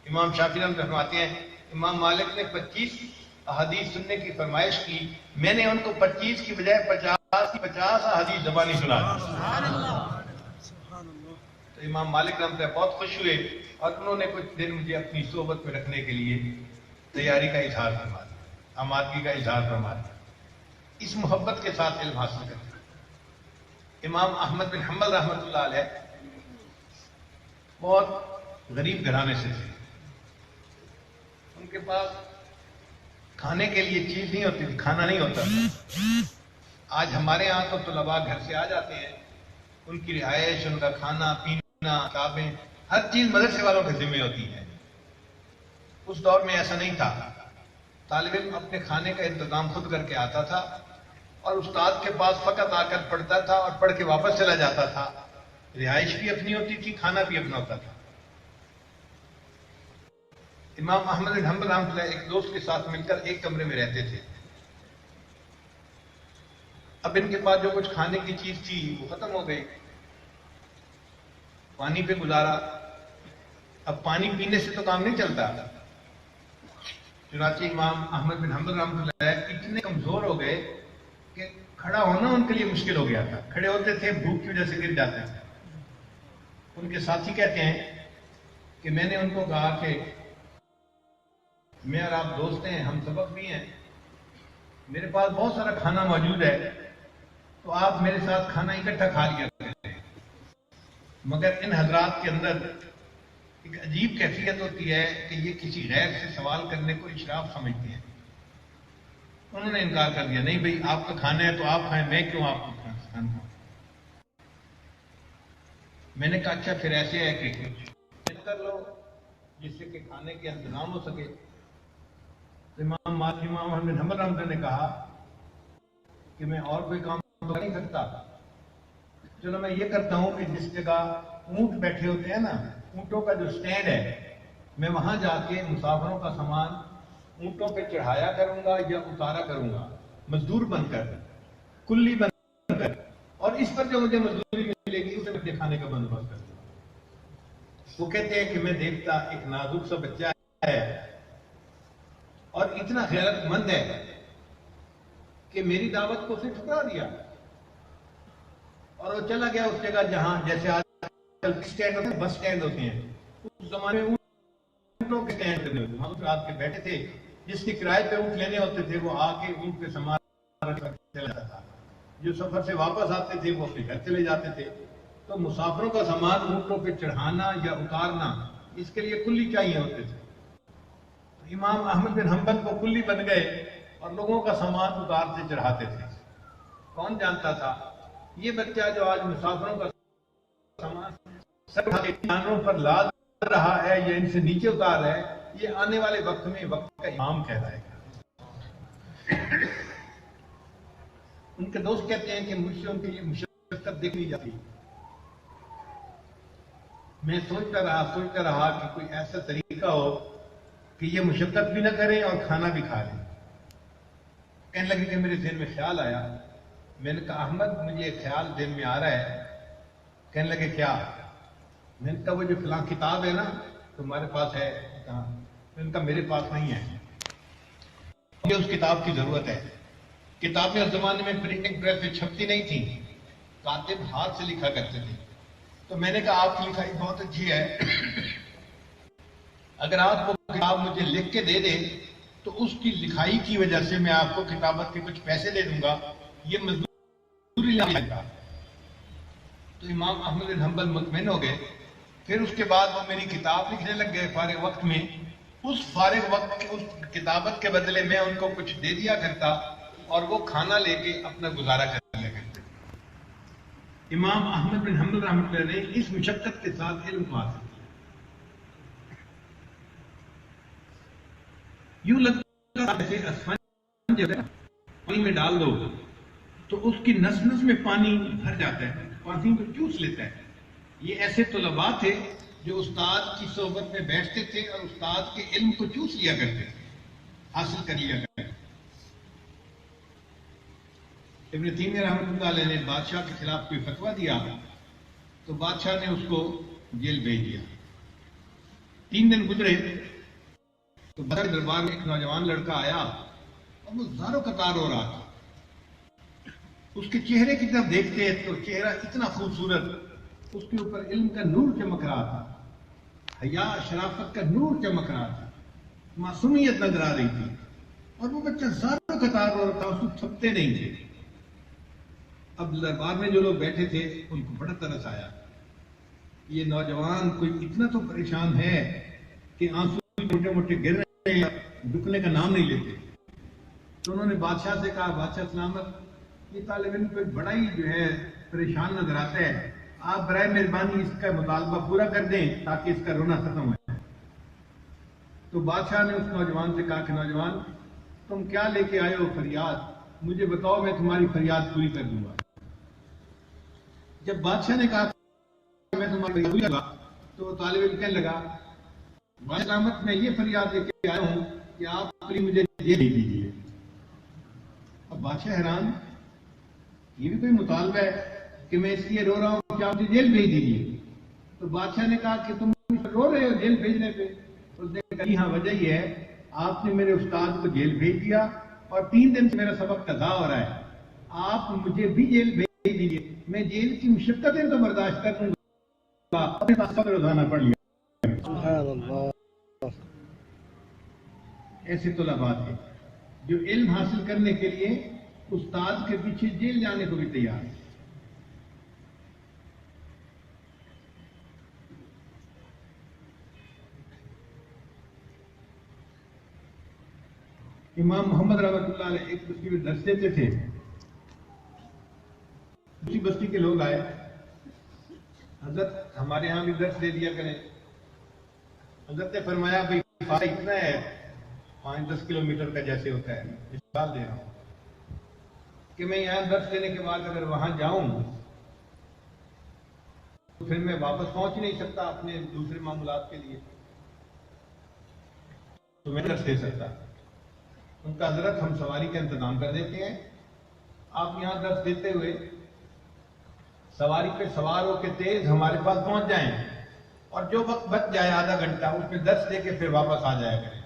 امام شافعی رحمۃ اللہ فرماتے ہیں امام مالک نے 25 احادیث سننے کی فرمائش کی، میں نے ان کو 25 کی بجائے 50 احادیث زبانی سنا دی۔ تو امام مالک رحمۃ اللہ بہت خوش ہوئے اور انہوں نے کچھ دن مجھے اپنی صحبت میں رکھنے کے لیے تیاری کا اظہار فرما دیا، آمادگی کا اظہار فرما دیا۔ اس محبت کے ساتھ علم حاصل کرتے۔ امام احمد بن حنبل رحمۃ اللہ علیہ بہت غریب گھرانے سے تھے، ان کے پاس کھانے کے لیے چیز نہیں ہوتی تھی، کھانا نہیں ہوتا تھا۔ آج ہمارے ہاں تو طلباء گھر سے آ جاتے ہیں، ان کی رہائش، ان کا کھانا پینا، کتابیں، ہر چیز مدرسے والوں کے ذمہ ہوتی ہے۔ اس دور میں ایسا نہیں تھا، طالب علم اپنے کھانے کا انتظام خود کر کے آتا تھا اور استاد کے پاس فقط آ کر پڑھتا تھا اور پڑھ کے واپس چلا جاتا تھا۔ رہائش بھی اپنی ہوتی تھی، کھانا بھی اپنا ہوتا تھا۔ امام احمد بن حنبل رحمۃ اللہ ایک دوست کے ساتھ مل کر ایک کمرے میں رہتے تھے۔ اب ان کے پاس جو کچھ کھانے کی چیز تھی وہ ختم ہو گئی، پانی پہ گزارا. اب پانی پینے سے تو کام نہیں چلتا. چنانچہ امام احمد بن حنبل رحمۃ اللہ علیہ اتنے کمزور ہو گئے کہ کھڑا ہونا ان کے لیے مشکل ہو گیا تھا. کھڑے ہوتے تھے بھوک کی وجہ سے گر جاتے تھے. ان کے ساتھی کہتے ہیں کہ میں نے ان کو کہا کہ میں اور آپ دوست ہیں، ہم سبق بھی ہیں، میرے پاس بہت سارا کھانا موجود ہے، تو آپ میرے ساتھ کھانا اکٹھا کھا لیا کرتے ہیں. مگر ان حضرات کے اندر ایک عجیب کیفیت ہوتی ہے کہ یہ کسی غیر سے سوال کرنے کو اشراف سمجھتے ہیں. انہوں نے انکار کر دیا، نہیں بھائی آپ کا کھانا ہے تو آپ کھائیں، میں کیوں آپ کو کھانا کھاؤں. میں نے کہا اچھا پھر ایسے ہے کہ کچھ کر لو جس سے کہ کھانے کے انتظام ہو سکے. تو امام احمد بن حنبل رحمۃ اللہ نے کہا کہ میں اور کوئی کام تو نہیں کرتا، چلو میں یہ کرتا ہوں کہ جس جگہ اونٹ بیٹھے ہوتے ہیں نا، اونٹوں کا جو سٹینڈ ہے، میں وہاں جا کے مسافروں کا سامان اونٹوں پہ چڑھایا کروں گا یا اتارا کروں گا، مزدور بن کر، کلی بن کر، اور اس پر جو مجھے مزدوری ملے گی اسے مجھے کھانے کا بندوبست کر دوں گا. وہ کہتے ہیں کہ میں دیکھتا ایک نازک سا بچہ ہے اور اتنا غیرت مند ہے کہ میری دعوت کو اسے ٹھکرا دیا اور وہ چلا گیا اس جگہ جہاں جیسے آج کل سٹینڈ ہوتے ہیں، بس سٹینڈ ہوتے ہیں، اس زمانے میں اونٹوں کے سٹینڈ ہوتے ہیں، وہاں رات کے بیٹھے تھے. جس کے کرائے پہ اونٹ لینے ہوتے تھے وہ آ کے اونٹ پہ سامان چلا جاتا تھا. جو سفر سے واپس آتے تھے وہ اپنے گھر چلے جاتے تھے. تو مسافروں کا سامان اونٹوں پہ چڑھانا یا اتارنا اس کے لیے کلی چاہیے ہوتے تھے. امام احمد بن حنبل کو کلی بن گئے اور لوگوں کا سامان اتارتے چڑھاتے تھے. کون جانتا تھا یہ بچہ جو آج مسافروں کا سامان سب جانوروں پر لاد رہا ہے یا ان سے نیچے اتار رہا ہے، یہ آنے والے وقت میں وقت کا امام کہلائے گا. ان کے دوست کہتے ہیں کہ مجھ سے ان کی مشقت دیکھ نہیں جاتی. میں سوچتا رہا کہ کوئی ایسا طریقہ ہو کہ یہ مشقت بھی نہ کریں اور کھانا بھی کھا لیں. کہنے لگے کہ میرے ذہن میں خیال آیا. میں نے کہا احمد مجھے ایک خیال ذہن میں آ رہا ہے. کہنے لگے کیا؟ میں نے کہا وہ جو فلاں کتاب ہے نا تمہارے پاس ہے کہاں؟ میں نے کہا میرے پاس نہیں ہے، مجھے اس کتاب کی ضرورت ہے. کتابیں اس زمانے میں پرنٹنگ پریس پہ چھپتی نہیں تھیں، کاتب ہاتھ سے لکھا کرتے تھے. تو میں نے کہا آپ کی لکھائی بہت اچھی ہے، اگر آپ کو کتاب مجھے لکھ کے دے دیں تو اس کی لکھائی کی وجہ سے میں آپ کو کتابت کے کچھ پیسے دے دوں گا، یہ مزدوری لے گا. تو امام احمد بن حنبل مطمئن ہو گئے. پھر اس کے بعد وہ میری کتاب لکھنے لگ گئے فارغ وقت میں. اس فارغ وقت کی اس کتابت کے بدلے میں ان کو کچھ دے دیا کرتا اور وہ کھانا لے کے اپنا گزارا کر لیا کرتے. امام احمد بن حنبل رحمۃ اللہ نے اس مشقت کے ساتھ علم کو حاصل کیا. یوں لگتا ہے اسفنج پانی میں ڈال دو تو اس کی نس نس میں پانی بھر جاتا ہے، پانی کو چوس لیتا ہے. یہ ایسے طلباء تھے جو استاد کی صحبت میں بیٹھتے تھے اور استاد کے علم کو چوس لیا کرتے تھے، حاصل کر لیا کرتے تھے. ابن تیمیہ رحمۃ اللہ علیہ نے بادشاہ کے خلاف کوئی فتویٰ دیا تو بادشاہ نے اس کو جیل بھیج دیا. 3 دن گزرے تو بادشاہ دربار میں ایک نوجوان لڑکا آیا اور وہ زارو قطار ہو رہا تھا. اس کے چہرے کی طرف دیکھتے تو چہرہ اتنا خوبصورت، اس کے اوپر علم کا نور چمک رہا تھا، حیا شرافت کا نور چمک رہا تھا، معصومیت نظر آ رہی تھی. اور وہ بچہ زارو قطار ہو رہا تھا، اس کو تھکتے نہیں تھے. اب دربار میں جو لوگ بیٹھے تھے ان کو بڑا ترس آیا، یہ نوجوان کوئی اتنا تو پریشان ہے کہ آنسو موٹے موٹے گر رہے ہیں، رکنے کا نام نہیں لیتے. تو انہوں نے بادشاہ سے کہا بادشاہ سلامت، یہ طالب علم کو بڑا ہی جو ہے پریشان نظر آتا ہے، آپ برائے مہربانی اس کا مطالبہ پورا کر دیں تاکہ اس کا رونا ختم ہو جائے. تو بادشاہ نے اس نوجوان سے کہا کہ نوجوان تم کیا لے کے آئے ہو فریاد، مجھے بتاؤ میں تمہاری فریاد پوری کر دوں گا. جب بادشاہ نے کہا کہ میں تمہاری فریاد پوری کروں گا تو طالب علم کہنے لگا بادشاہ احمد میں یہ فریاد لے کے آیا ہوں کہ آپ مجھے یہ نہیں دیجیے. اب بادشاہ حیران یہ بھی کوئی مطالبہ ہے کہ میں اس لیے رو رہا ہوں کہ آپ مجھے جیل بھیج دیجیے. تو بادشاہ نے کہا کہ تم رو رہے ہو جیل بھیجنے پہ؟ اس نے کہا جی ہاں، وجہ یہ ہے آپ نے میرے استاد کو جیل بھیج دیا اور 3 دن سے میرا سبق قضا ہو رہا ہے. آپ مجھے بھی جیل بھیج دیجیے، میں جیل کی مشقتیں تو برداشت کر لوں گا، اپنے پاس صبر روزانہ پڑھ لیا. سبحان اللہ. ایسے طلباء تھے جو علم حاصل کرنے کے لیے استاد کے پیچھے جیل جانے کو بھی تیار ہیں. امام محمد رحمۃ اللہ علیہ ایک بستی میں درس دیتے تھے. اسی بستی کے لوگ آئے، حضرت ہمارے ہاں بھی درس دے دیا کریں. حضرت نے فرمایا بھائی فاصلہ اتنا ہے 5-10 کلومیٹر کا جیسے ہوتا ہے، مثال دے رہا ہوں کہ میں یہاں درس دینے کے بعد اگر وہاں جاؤں تو پھر میں واپس پہنچ نہیں سکتا اپنے دوسرے معاملات کے لیے، تو میں درس دے سکتا. ان کا حضرت ہم سواری کا انتظام کر دیتے ہیں، آپ یہاں درس دیتے ہوئے سواری پہ سوار ہو کے تیز ہمارے پاس پہنچ جائیں اور جو وقت بچ جائے آدھا گھنٹہ اس میں درس دے کے پھر واپس آ جایا کریں.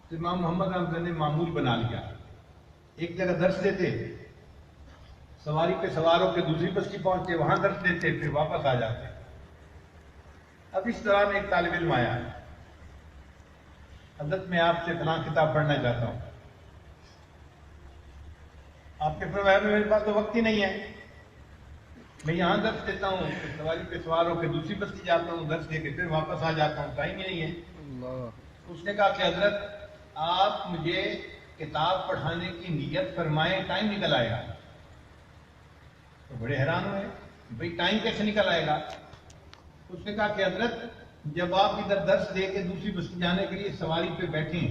تو امام محمد رحمۃ اللہ نے معمول بنا لیا، ایک جگہ درس دیتے، سواری پہ سوار ہو کے دوسری بستی پہنچتے، وہاں درس دیتے، پھر واپس آ جاتے. اب اس دوران ایک طالب علم آیا، حضرت میں آپ سے فلاں کتاب پڑھنا چاہتا ہوں. آپ کے فرمایا میرے پاس تو وقت ہی نہیں ہے، میں یہاں درس دیتا ہوں، سواری پہ سوار ہو کے دوسری بستی جاتا ہوں، درس دے کے پھر واپس آ جاتا ہوں، ٹائم ہی نہیں ہے. اس نے کہا کہ حضرت آپ مجھے کتاب پڑھانے کی نیت فرمائیں، ٹائم نکل آئے گا. تو بڑے حیران ہوئے، بھئی ٹائم کیسے نکل آئے گا؟ اس نے کہا کہ حضرت جب آپ ادھر درس دے کے دوسری بستی جانے کے لیے سواری پہ بیٹھیں،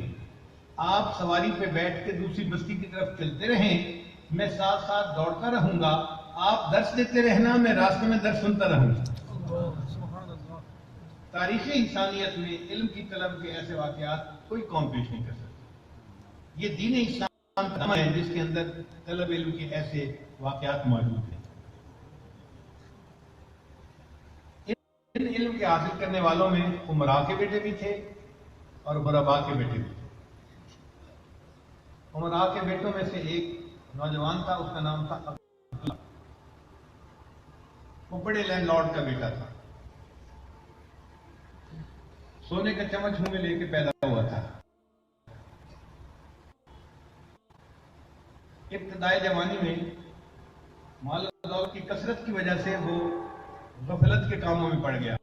آپ سواری پہ بیٹھ کے دوسری بستی کی طرف چلتے رہیں، میں ساتھ ساتھ دوڑتا رہوں گا، آپ درس دیتے رہنا، میں راستے میں درس سنتا رہوں گا. تاریخ انسانیت میں علم کی طلب کے ایسے واقعات کوئی قوم پیش نہیں کر سکتی. یہ دین اسلام کا نام ہے جس کے اندر طلب علم کے ایسے واقعات موجود ہیں. ان علم کے حاصل کرنے والوں میں عمراء کے بیٹے بھی تھے اور غرباء کے بیٹے بھی تھے. عمراء کے بیٹوں میں سے ایک نوجوان تھا، اس کا نام تھا عبداللہ. وہ بڑے لینڈ لارڈ کا بیٹا تھا، سونے کا چمچ منہ میں لے کے پیدا ہوا تھا. ابتدائی جوانی میں مال و دولت کی کثرت کی وجہ سے وہ غفلت کے کاموں میں پڑ گیا،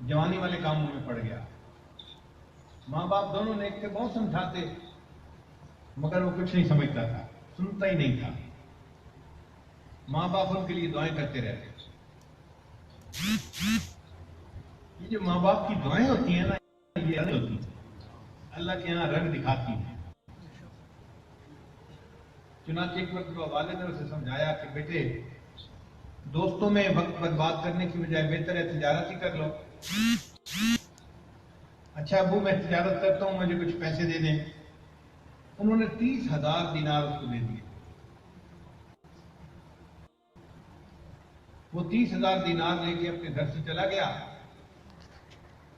جوانی والے کاموں میں پڑ گیا. ماں باپ دونوں نے ایک کے بہت سمجھاتے مگر وہ کچھ نہیں سمجھتا تھا، سنتا ہی نہیں تھا. ماں باپ ان کے لیے دعائیں کرتے رہتے. یہ جو ماں باپ کی دعائیں ہوتی ہیں نا، یہ نہیں ہوتی، اللہ کے یہاں رنگ دکھاتی ہیں. چنانچہ ایک وقت وہ والد نے اسے سمجھایا کہ بیٹے دوستوں میں وقت برباد کرنے کی بجائے بہتر ہے تجارت ہی کر لو. اچھا ابو میں تجارت کرتا ہوں، مجھے کچھ پیسے دے دیں. انہوں نے 30,000 دینار اس کو دے دیے. وہ 30,000 دینار لے کے اپنے گھر سے چلا گیا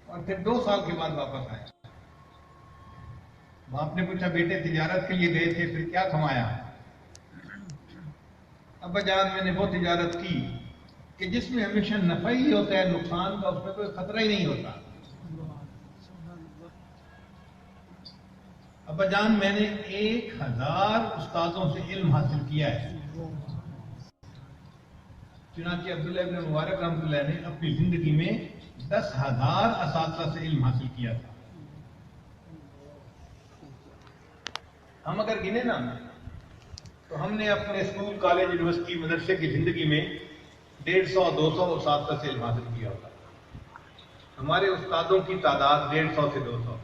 اور پھر 2 سال کے بعد واپس آیا. باپ نے پوچھا بیٹے تجارت کے لیے گئے تھے، پھر کیا کمایا؟ ابا جان میں نے وہ تجارت کی کہ جس میں ہمیشہ نفع ہی ہوتا ہے، نقصان کا اس میں کوئی خطرہ ہی نہیں ہوتا. ابا جان میں نے 1000 استادوں سے علم حاصل کیا ہے. چنانچہ عبداللہ ابن مبارک رحمۃ اللہ نے اپنی زندگی میں 10,000 اساتذہ سے علم حاصل کیا تھا. ہم اگر گنے نا تو ہم نے اپنے اسکول، کالج، یونیورسٹی، مدرسے کی زندگی میں 150-200 اساتذہ سے علم حاصل کیا ہوگا. ہمارے استادوں کی تعداد 150 سے 200.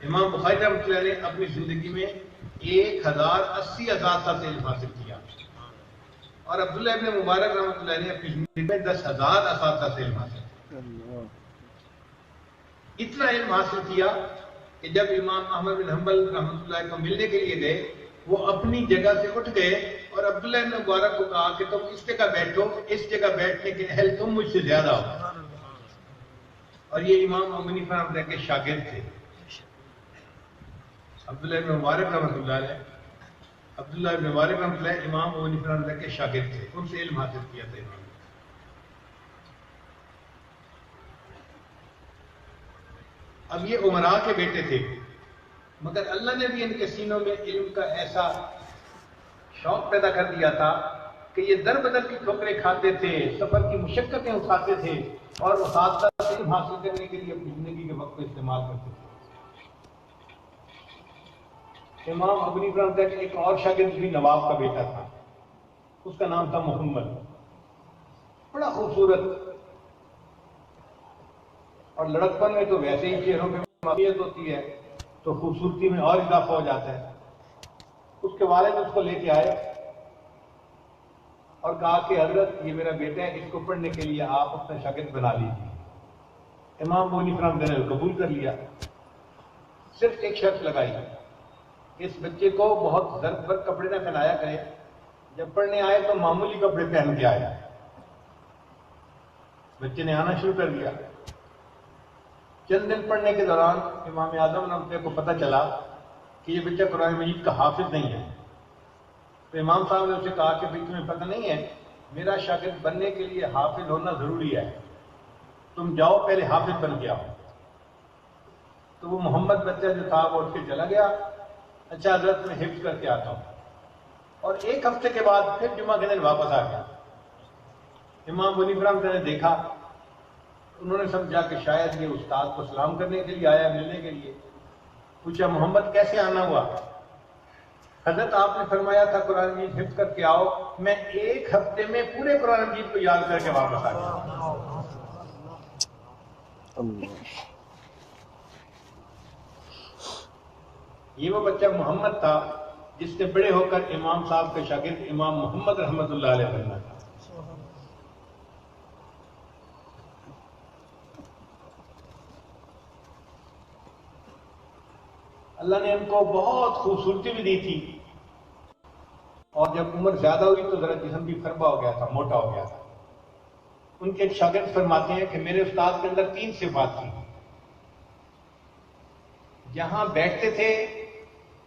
امام بخاری رحمۃ اللہ نے اپنی زندگی میں 1080 اساتذہ سے علم حاصل کیا اور عبداللہ ابن مبارک رحمۃ اللہ نے اپنی زندگی میں 10,000 اساتذہ سے علم حاصل کیا. اتنا علم حاصل کیا کہ جب امام احمد بن حنبل رحمۃ اللہ کو ملنے کے لیے گئے وہ اپنی جگہ سے اٹھ گئے اور عبداللہ بن مبارک کو کہا کہ تم اس جگہ بیٹھو، اس جگہ بیٹھنے کے اہل تم مجھ سے زیادہ ہو. اور یہ امام ابو حنیفہ رحمۃ اللہ کے شاگرد تھے. عبداللہ بن مبارک رحمۃ اللہ علیہ، عبداللہ بن مبارک رحمۃ اللہ امام ابو حنیفہ رحمۃ اللہ کے شاگرد تھے، ان سے علم حاصل کیا تھا امام نے. اب یہ عمراء کے بیٹے تھے، مگر اللہ نے بھی ان کے سینوں میں علم کا ایسا شوق پیدا کر دیا تھا کہ یہ در بدر کی ٹھوکریں کھاتے تھے، سفر کی مشقتیں اٹھاتے تھے اور اساتذہ سے علم حاصل کرنے کے لیے اپنی زندگی کے وقت کو استعمال کرتے تھے. امام ابو حنیفہ رحمۃ اللہ کا ایک اور شاگرد بھی نواب کا بیٹا تھا، اس کا نام تھا محمد. بڑا خوبصورت، اور لڑکپن میں تو ویسے ہی چہروں پہ معصیت ہوتی ہے تو خوبصورتی میں اور اضافہ ہو جاتا ہے. اس کے والد اس کو لے کے آئے اور کہا کہ حضرت یہ میرا بیٹا ہے، اس کو پڑھنے کے لیے آپ اپنا شاگرد بنا لیجیے. امام ابو حنیفہ رحمۃ اللہ نے قبول کر لیا. صرف ایک شرط لگائی، اس بچے کو بہت زرد برد کپڑے نہ پہنایا کرے، جب پڑھنے آئے تو معمولی کپڑے پہن کے آئے. بچے نے آنا شروع کر دیا. چند دن پڑھنے کے دوران امام اعظم نے کو پتہ چلا کہ یہ بچہ قرآن مجید کا حافظ نہیں ہے. تو امام صاحب نے اسے کہا کہ بھائی تمہیں پتہ نہیں ہے میرا شاگرد بننے کے لیے حافظ ہونا ضروری ہے، تم جاؤ پہلے حافظ بن کے آؤ. تو وہ محمد بچہ جو تھا وہ اٹھ کے چلا گیا. اچھا حضرت میں حفظ کر کے آتا ہوں. اور ایک ہفتے کے بعد پھر جمعہ کے دن واپس آ گیا. امام ابو حنیفہ رحمۃ اللہ نے دیکھا، انہوں نے سمجھا کہ شاید یہ استاد کو سلام کرنے کے لیے آیا، ملنے کے لیے. پوچھا محمد کیسے آنا ہوا؟ حضرت آپ نے فرمایا تھا قرآن مجید حفظ کر کے آؤ، میں ایک ہفتے میں پورے قرآن مجید کو یاد کر کے واپس آ گیا. یہ وہ بچہ محمد تھا جس نے بڑے ہو کر امام صاحب کے شاگرد امام محمد رحمۃ اللہ علیہ بننا تھا. اللہ نے ان کو بہت خوبصورتی بھی دی تھی، اور جب عمر زیادہ ہوئی تو ذرا جسم بھی فربا ہو گیا تھا، موٹا ہو گیا تھا. ان کے ایک شاگرد فرماتے ہیں کہ میرے استاد کے اندر 3 صفات تھیں. جہاں بیٹھتے تھے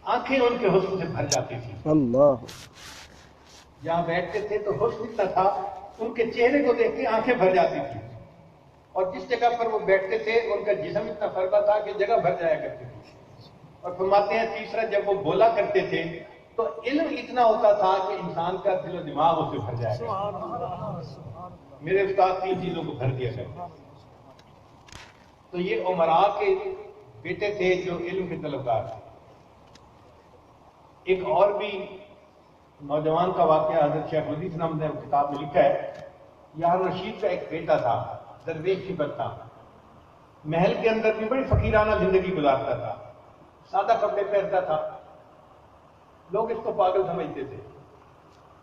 آنکھیں ان کے حسن سے بھر جاتی تھی. اللہ. جہاں بیٹھتے تھے تو حسن اتنا تھا ان کے چہرے کو دیکھ کے آنکھیں بھر جاتی تھی، اور جس جگہ پر وہ بیٹھتے تھے ان کا جسم اتنا فربا تھا کہ جگہ بھر جایا کرتی تھی. اور فرماتے ہیں تیسرا، جب وہ بولا کرتے تھے تو علم اتنا ہوتا تھا کہ انسان کا دل و دماغ اسے بھر جائے گا. میرے استاد 3 چیزوں کو بھر دیا کرتے. تو یہ عمراء کے بیٹے تھے جو علم کے طلبگار تھے. ایک اور بھی نوجوان کا واقعہ حضرت شیخ ولی صاحب نے کتاب میں لکھا ہے. یہاں رشید کا ایک بیٹا تھا، درویش شبر تھا، محل کے اندر بھی بڑی فقیرانہ زندگی گزارتا تھا، سادہ کپڑے پہنتا تھا، لوگ اس کو پاگل سمجھتے تھے.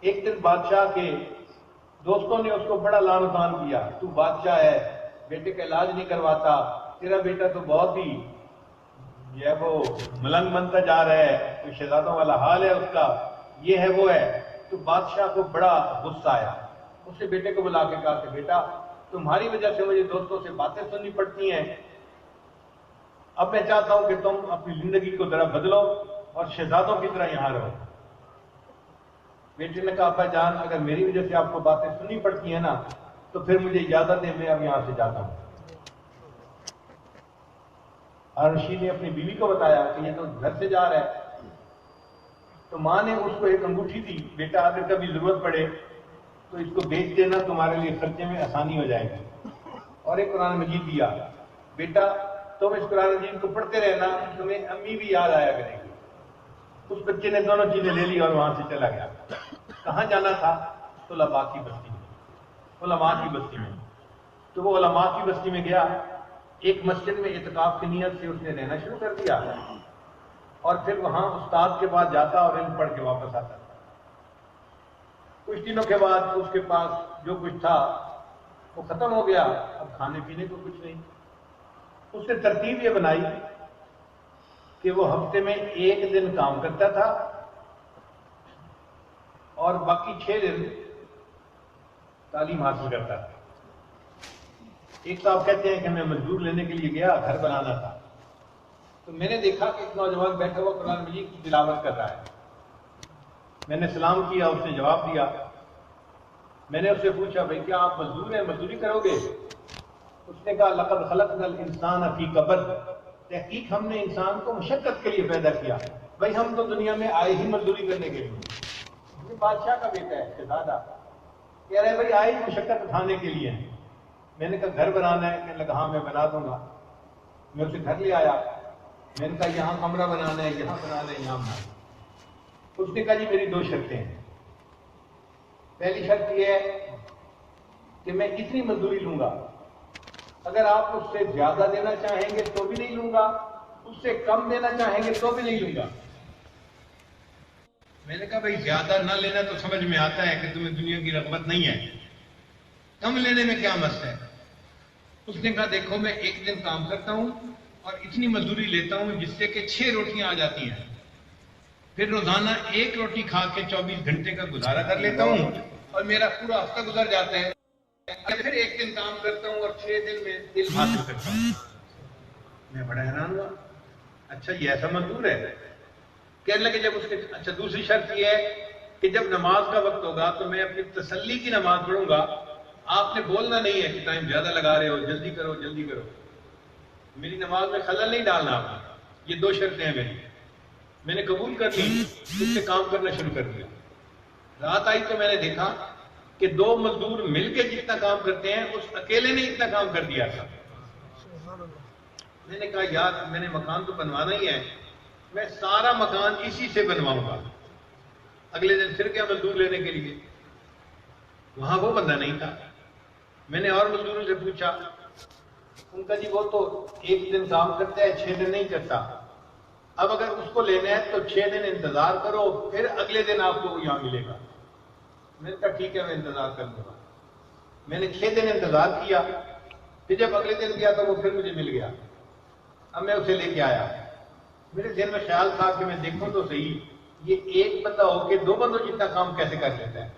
ایک دن بادشاہ کے دوستوں نے اس کو بڑا لعن و طعن کیا، تو بادشاہ ہے، بیٹے کا علاج نہیں کرواتا، تیرا بیٹا تو بہت ہی وہ ملنگ بنتا جا رہا ہے، کوئی شہزادوں والا حال ہے اس کا، یہ ہے وہ ہے. تو بادشاہ کو بڑا غصہ آیا. اس نے بیٹے کو بلا کے کہا کہ بیٹا تمہاری وجہ سے مجھے دوستوں سے باتیں سننی پڑتی ہیں، اب میں چاہتا ہوں کہ تم اپنی زندگی کو ذرا بدلو اور شہزادوں کی طرح یہاں رہو. بیٹے نے کہا ابا جان اگر میری وجہ سے آپ کو باتیں سننی پڑتی ہیں نا تو پھر مجھے اجازت ہے، میں اب یہاں سے جاتا ہوں. اور رشید نے اپنی بیوی کو بتایا کہ یہ تو گھر سے جا رہا ہے. تو ماں نے اس کو ایک انگوٹھی دی، بیٹا اگر کبھی ضرورت پڑے تو اس کو بیچ دینا، تمہارے لیے خرچے میں آسانی ہو جائے گی. اور ایک قرآن مجید دیا، بیٹا تم اس قرآن مجید کو پڑھتے رہنا، تمہیں امی بھی یاد آیا کرے گی. اس بچے نے دونوں چیزیں لے لی اور وہاں سے چلا گیا. کہاں جانا تھا؟ علماء کی بستی میں. علماء کی بستی میں. تو وہ علماء کی بستی میں گیا. ایک مسجد میں اعتکاف کی نیت سے اس نے رہنا شروع کر دیا، اور پھر وہاں استاد کے پاس جاتا اور علم پڑھ کے واپس آتا. کچھ دنوں کے بعد اس کے پاس جو کچھ تھا وہ ختم ہو گیا، اب کھانے پینے کو کچھ نہیں. اس نے ترتیب یہ بنائی کہ وہ ہفتے میں 1 دن کام کرتا تھا اور باقی 6 دن تعلیم حاصل کرتا تھا. ایک صاحب کہتے ہیں کہ میں مزدور لینے کے لیے گیا، گھر بنانا تھا، تو میں نے دیکھا کہ ایک نوجوان بیٹھا ہوا قرآن مجید کی تلاوت کر رہا ہے. میں نے سلام کیا، اس نے جواب دیا. میں نے اس سے پوچھا بھائی کیا آپ مزدور ہیں، مزدوری کرو گے؟ اس نے کہا لقد خلقنا الانسان فی کبد، تحقیق ہم نے انسان کو مشقت کے لیے پیدا کیا. بھائی ہم تو دنیا میں آئے ہی مزدوری کرنے کے لیے. یہ بادشاہ کا بیٹا ہے شہزادہ، کہہ رہے بھائی آئے ہی مشقت اٹھانے کے لیے. میں نے کہا گھر بنانا ہے؟ کہنے لگا ہاں میں بنا دوں گا. میں اسے گھر لے آیا. میں نے کہا یہاں کمرہ بنانا ہے، یہاں بنانا ہے، یہاں بنانا ہے. اس نے کہا جی میری 2 شرطیں ہیں. پہلی شرط یہ ہے کہ میں اتنی مزدوری لوں گا، اگر آپ اس سے زیادہ دینا چاہیں گے تو بھی نہیں لوں گا، اس سے کم دینا چاہیں گے تو بھی نہیں لوں گا. میں نے کہا بھائی زیادہ نہ لینا تو سمجھ میں آتا ہے کہ تمہیں دنیا کی رغبت نہیں ہے، کم لینے میں کیا مسئلہ ہے؟ اس نے کہا دیکھو میں ایک دن کام کرتا ہوں اور اتنی مزدوری لیتا ہوں جس سے کہ 6 روٹیاں آ جاتی ہیں، پھر روزانہ 1 روٹی کھا کے 24 گھنٹے کا گزارا کر لیتا ہوں اور میرا پورا ہفتہ گزر جاتا ہے. پھر ایک دن کام کرتا ہوں اور 6 دن میں دل حاصل کرتا ہوں. میں بڑا حیران ہوا. اچھا یہ ایسا مزدور ہے؟ کہنے لگے جب اس کے اچھا دوسری شرط یہ ہے کہ جب نماز کا وقت ہوگا تو میں اپنی تسلی کی نماز پڑھوں گا، آپ نے بولنا نہیں ہے کہ ٹائم زیادہ لگا رہے ہو، جلدی کرو جلدی کرو. میری نماز میں خلل نہیں ڈالنا آپ نے. یہ 2 شرطیں ہیں میری. میں نے قبول کر لی، اس سے کام کرنا شروع کر دیا. رات آئی تو میں نے دیکھا کہ 2 مزدور مل کے جتنا کام کرتے ہیں اس اکیلے نے اتنا کام کر دیا تھا. میں نے کہا یار میں نے مکان تو بنوانا ہی ہے، میں سارا مکان اسی سے بنواؤں گا. اگلے دن پھر کیا مزدور لینے کے لیے، وہاں وہ بندہ نہیں تھا. میں نے اور مزدوروں سے پوچھا، ان کا جی وہ تو ایک دن کام کرتا ہے 6 دن نہیں کرتا. اب اگر اس کو لینا ہے تو 6 دن انتظار کرو، پھر اگلے دن آپ کو یہاں ملے گا. میں نے کہا ٹھیک ہے میں انتظار کر لوں گا. میں نے 6 دن انتظار کیا، پھر جب اگلے دن گیا تو وہ پھر مجھے مل گیا. اب میں اسے لے کے آیا. میرے ذہن میں خیال تھا کہ میں دیکھوں تو صحیح یہ ایک بندہ ہو کے 2 بندوں جتنا کام کیسے کر لیتا ہے.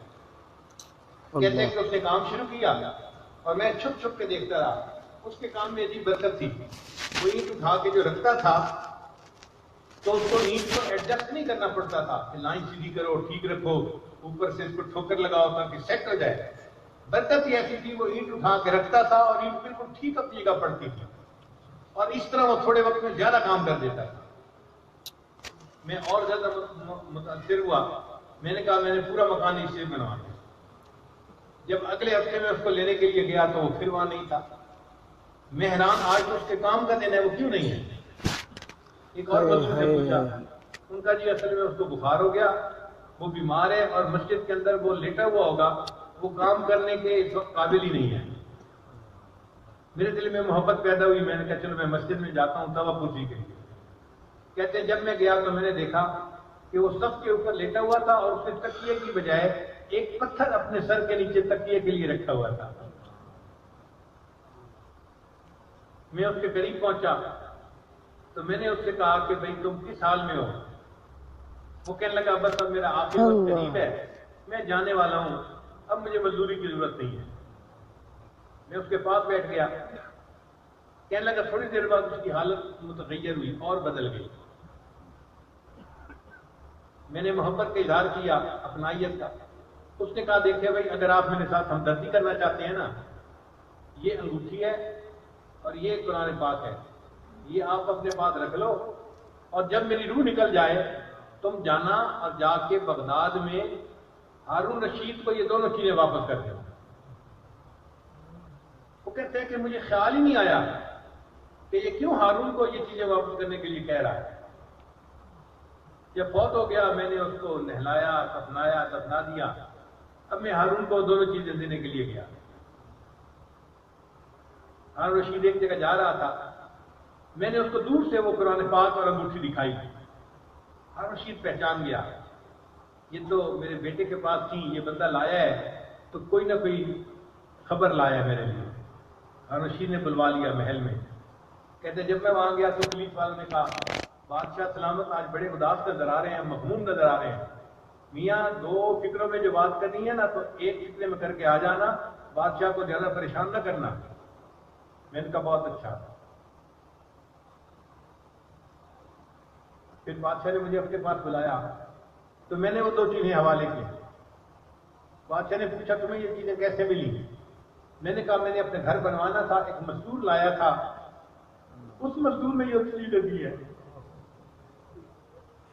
کہتے ہیں کہ اس نے کام شروع کیا اور میں چھپ چھپ کے دیکھتا رہا. اس کے کام میں عجیب برکت تھی. وہ اینٹ اٹھا کے جو رکھتا تھا تو اس کو اینٹ کو ایڈجسٹ نہیں کرنا پڑتا تھا کہ لائن سیدھی کرو ٹھیک رکھو، اوپر سے اس کو ٹھوکر لگاؤ تاکہ سیٹ ہو جائے. برکت ہی ایسی تھی، وہ اینٹ اٹھا کے رکھتا تھا اور اینٹ بالکل ٹھیک اپنی جگہ پڑتی تھی اور اس طرح وہ تھوڑے وقت میں زیادہ کام کر دیتا تھا. میں اور زیادہ متاثر ہوا. میں نے کہا میں نے پورا مکان اس سے بنوانا. جب اگلے ہفتے میں اس کو لینے کے لیے گیا تو وہ پھر وہاں نہیں تھا. میں حیران آج تو اس کے کام کا دن ہے وہ کیوں نہیں ہے. ایک اور مزدور سے پوچھا، ان کا جی اصل میں اس کو بخار ہو گیا، وہ بیمار ہے اور مسجد کے اندر وہ لیٹا ہوا ہوگا، وہ کام کرنے کے اس وقت قابل ہی نہیں ہے. میرے دل میں محبت پیدا ہوئی. میں نے کہا چلو میں مسجد میں جاتا ہوں توا پوچھی کے لیے. کہتے ہیں جب میں گیا تو میں نے دیکھا کہ وہ صف کے اوپر لیٹا ہوا تھا اور اس نے تکیے کی بجائے ایک پتھر اپنے سر کے نیچے تکیے کے لیے رکھا ہوا تھا. میں اس کے قریب پہنچا تو میں نے اس سے کہا کہ بھائی تم کس حال میں ہو؟ وہ کہنے لگا بس اب میرا آخری وقت قریب ہے، میں جانے والا ہوں، اب مجھے مزدوری کی ضرورت نہیں ہے. میں اس کے پاس بیٹھ گیا. کہنے لگا تھوڑی دیر بعد اس کی حالت متغیر ہوئی اور بدل گئی. میں نے محبت کا اظہار کیا، اپنائیت کا. اس نے کہا دیکھیں بھائی اگر آپ میرے ساتھ ہمدردی کرنا چاہتے ہیں نا، یہ انگوٹھی ہے اور یہ قرآن پاک ہے، یہ آپ اپنے پاس رکھ لو اور جب میری روح نکل جائے تم جانا اور جا کے بغداد میں ہارون رشید کو یہ دونوں چیزیں واپس کر دو. وہ کہتے ہیں کہ مجھے خیال ہی نہیں آیا کہ یہ کیوں ہارون کو یہ چیزیں واپس کرنے کے لیے کہہ رہا ہے. جب فوت ہو گیا میں نے اس کو نہلایا، کفنایا، دفنا دیا. اب میں ہارون کو دونوں چیزیں دینے کے لیے گیا. ہارون رشید ایک جگہ جا رہا تھا، میں نے اس کو دور سے وہ قرآن پاک اور انگوٹھی دکھائی. ہارون رشید پہچان گیا، یہ تو میرے بیٹے کے پاس تھی، یہ بندہ لایا ہے تو کوئی نہ کوئی خبر لایا میرے لیے. ہارون رشید نے بلوا لیا محل میں. کہتے جب میں وہاں گیا تو پولیس والوں نے کہا بادشاہ سلامت آج بڑے اداس نظر آ رہے ہیں، مغموم نظر آ رہے ہیں. میاں دو فکروں میں جو بات کرنی ہے نا تو ایک فکرے میں کر کے آ جانا، بادشاہ کو زیادہ پریشان نہ کرنا۔ میں نے کہا بہت اچھا۔ پھر بادشاہ نے مجھے اپنے پاس بلایا تو میں نے وہ دو چیزیں حوالے کی۔ بادشاہ نے پوچھا تمہیں یہ چیزیں کیسے ملی؟ میں نے کہا میں نے اپنے گھر بنوانا تھا، ایک مزدور لایا تھا، اس مزدور نے یہ چیزیں دی ہے۔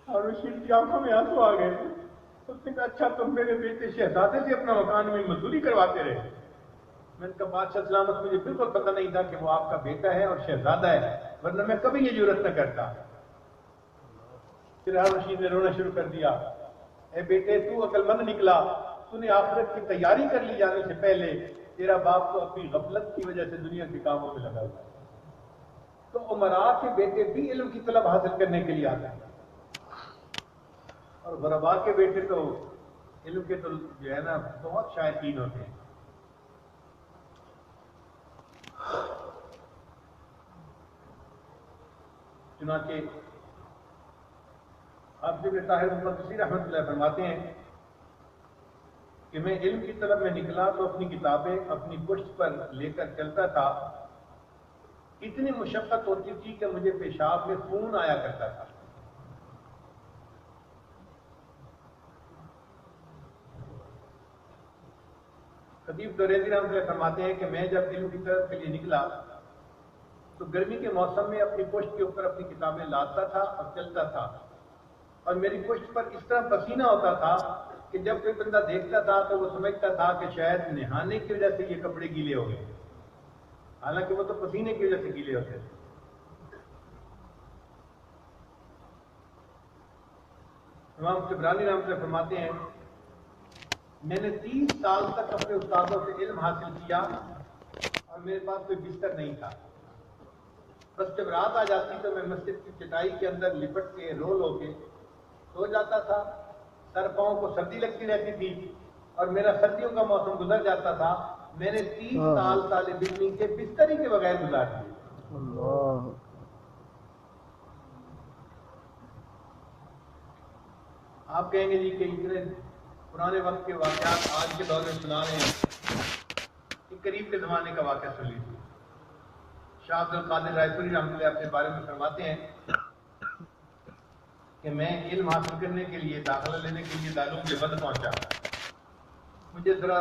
اور رشید کی آنکھوں میں آنسو آ گئے۔ اس نے کہا اچھا تم میرے بیٹے شہزادے سے اپنا مکان میں مزدوری کرواتے رہے؟ میں نے کہا بادشاہ سلامت مجھے بالکل پتہ نہیں تھا کہ وہ آپ کا بیٹا ہے اور شہزادہ ہے، ورنہ میں کبھی یہ جرات نہ کرتا۔ پھر ہارون رشید نے رونا شروع کر دیا، اے بیٹے تو عقل مند نکلا، تو نے آخرت کی تیاری کر لی جانے سے پہلے، تیرا باپ تو اپنی غفلت کی وجہ سے دنیا کے کاموں میں لگا ہوا ہے۔ تو امراء کے بیٹے بھی علم کی طلب حاصل کرنے کے لیے آتے ہیں، اور غرباء کے بیٹے تو علم کے تو جو ہے نا بہت شائقین ہوتے ہیں۔ چنانچہ حافظ ابن طاہر مقدسی رحمۃ اللہ فرماتے ہیں کہ میں علم کی طلب میں نکلا تو اپنی کتابیں اپنی پشت پر لے کر چلتا تھا، اتنی مشقت ہوتی تھی کہ مجھے پیشاب میں خون آیا کرتا تھا۔ خطیب توریزی رحمۃ اللہ فرماتے ہیں کہ میں جب علم کی طلب کے لیے نکلا تو گرمی کے موسم میں اپنی پشت کے اوپر اپنی کتابیں لاتا تھا اور چلتا تھا، اور میری پشت پر اس طرح پسینہ ہوتا تھا کہ جب کوئی بندہ دیکھتا تھا تو وہ سمجھتا تھا کہ شاید نہانے کی وجہ سے یہ کپڑے گیلے ہو گئے، حالانکہ وہ تو پسینے کی وجہ سے گیلے ہوتے تھے۔ امام طبرانی رحمۃ اللہ فرماتے ہیں میں نے 30 سال تک اپنے استادوں سے علم حاصل کیا اور میرے پاس کوئی بستر نہیں تھا، بس جب رات آ جاتی تو میں مسجد کی چٹائی کے اندر لپٹ کے رول ہو کے سو جاتا تھا، سر پاؤں کو سردی لگتی رہتی تھی اور میرا سردیوں کا موسم گزر جاتا تھا۔ میں نے 30 سال طالب علمی کے بستر ہی کے بغیر گزار دیے۔ آپ کہیں گے جی کہ اتنے پرانے وقت کے واقعات آج کے دور میں سنا رہے ہیں، کہ قریب کے زمانے کا واقعہ سن لیجیے۔ شاہ عبد القادر رائے پوری رحمۃ اللہ اپنے بارے میں فرماتے ہیں کہ میں علم حاصل کرنے کے لیے داخلہ لینے کے لیے دارالعلوم دیوبند پہنچا، مجھے ذرا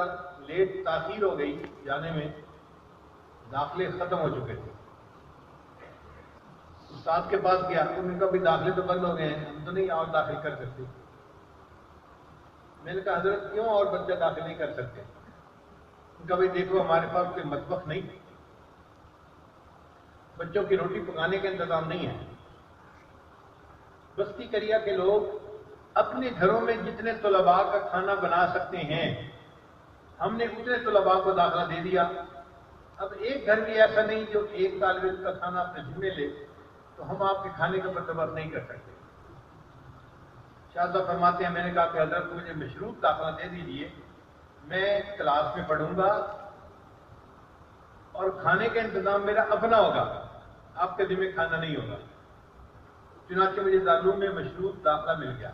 لیٹ تاخیر ہو گئی جانے میں، داخلے ختم ہو چکے تھے۔ استاد کے پاس گیا، انہوں نے کہا بھی داخلے تو بند ہو گئے ہیں، ہم تو نہیں اور داخل کر سکتے۔ میں نے کہا حضرت کیوں اور بچہ داخل نہیں کر سکتے؟ کہا بھائی دیکھو ہمارے پاس کوئی مطبخ نہیں، بچوں کی روٹی پکانے کا انتظام نہیں ہے، بستی کریا کے لوگ اپنے گھروں میں جتنے طلباء کا کھانا بنا سکتے ہیں ہم نے اتنے طلباء کو داخلہ دے دیا۔ اب ایک گھر بھی ایسا نہیں جو ایک طالب علم کا کھانا اپنے ذمہ لے، تو ہم آپ کے کھانے کا بندوبست نہیں کر سکتے۔ شاہ صاحب فرماتے ہیں میں نے کہا کہ حضرت مجھے مشروط داخلہ دے دیجیے، میں کلاس میں پڑھوں گا اور کھانے کا انتظام میرا اپنا ہوگا، آپ کے ذمہ کھانا نہیں ہوگا۔ چنانچہ مجھے دارالعلوم میں مشروط داخلہ مل گیا۔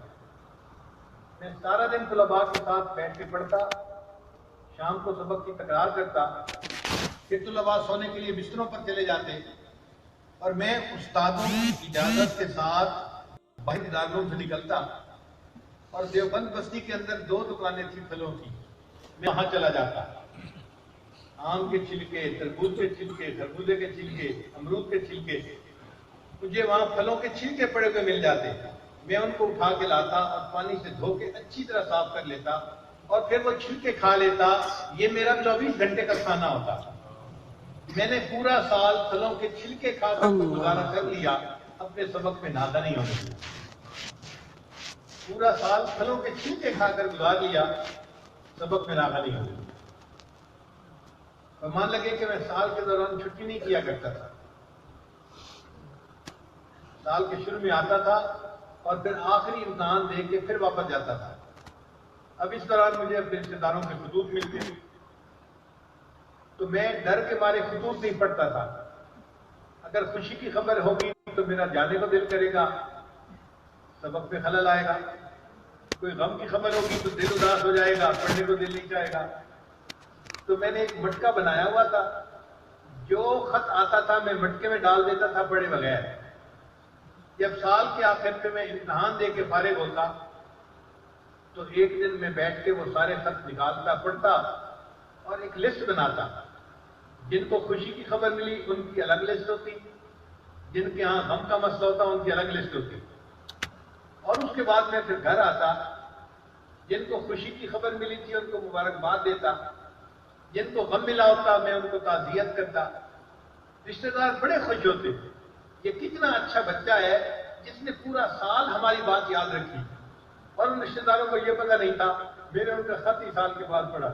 میں سارا دن طلباء کے ساتھ بیٹھ کے پڑھتا، شام کو سبق کی تکرار کرتا، پھر طلباء سونے کے لیے بستروں پر چلے جاتے اور میں استادوں کی اجازت کے ساتھ باہر دارالعلوم سے نکلتا، اور دیوبند بستی کے اندر 2 دکانیں تھیں پھلوں کی، میں وہاں چلا جاتا، آم کے چھلکے، تربوز کے چھلکے، خربوزے کے چھلکے، امرود کے چھلکے، مجھے وہاں پھلوں کے چھلکے پڑے ہوئے مل جاتے، میں ان کو اٹھا کے لاتا اور پانی سے دھو کے اچھی طرح صاف کر لیتا اور پھر وہ چھلکے کھا لیتا۔ یہ میرا 24 گھنٹے کا کھانا ہوتا۔ میں نے پورا سال پھلوں کے چھلکے کھا کر گزارا کر لیا، اپنے سبق میں نادہ نہیں ہونے دیا۔ پورا سال پھلوں کے چھلکے کھا کر گزار لیا، سبق میں ناغہ نہیں ہونے دیا۔ اور مان لگے کہ میں سال کے دوران چھٹی نہیں کیا کرتا تھا، سال کے شروع میں آتا تھا اور پھر آخری امتحان دے کے پھر واپس جاتا تھا۔ اب اس دوران مجھے اپنے رشتے داروں کے خطوط ملتے تھے تو میں ڈر کے مارے خطوط نہیں پڑھتا تھا۔ اگر خوشی کی خبر ہوگی تو میرا جانے کو دل کرے گا، سبق میں خلل آئے گا۔ کوئی غم کی خبر ہوگی تو دل اداس ہو جائے گا، پڑھنے کو دل نہیں چاہے گا. تو میں نے ایک مٹکا بنایا ہوا تھا، جو خط آتا تھا میں مٹکے میں ڈال دیتا تھا پڑھے بغیر. جب سال کے آخر پہ میں امتحان دے کے فارغ ہوتا تو ایک دن میں بیٹھ کے وہ سارے خط نکالتا، پڑھتا اور ایک لسٹ بناتا. جن کو خوشی کی خبر ملی ان کی الگ لسٹ ہوتی، جن کے ہاں غم کا مسئلہ ہوتا ان کی الگ لسٹ ہوتی. اور اس کے بعد میں پھر گھر آتا، جن کو خوشی کی خبر ملی تھی ان کو مبارکباد دیتا، جن کو غم ملا ہوتا میں ان کو تعزیت کرتا. رشتہ دار بڑے خوش ہوتے، یہ کتنا اچھا بچہ ہے جس نے پورا سال ہماری بات یاد رکھی. اور ان رشتہ داروں کو یہ پتہ نہیں تھا میں نے ان کا خط ہی سال کے بعد پڑھا.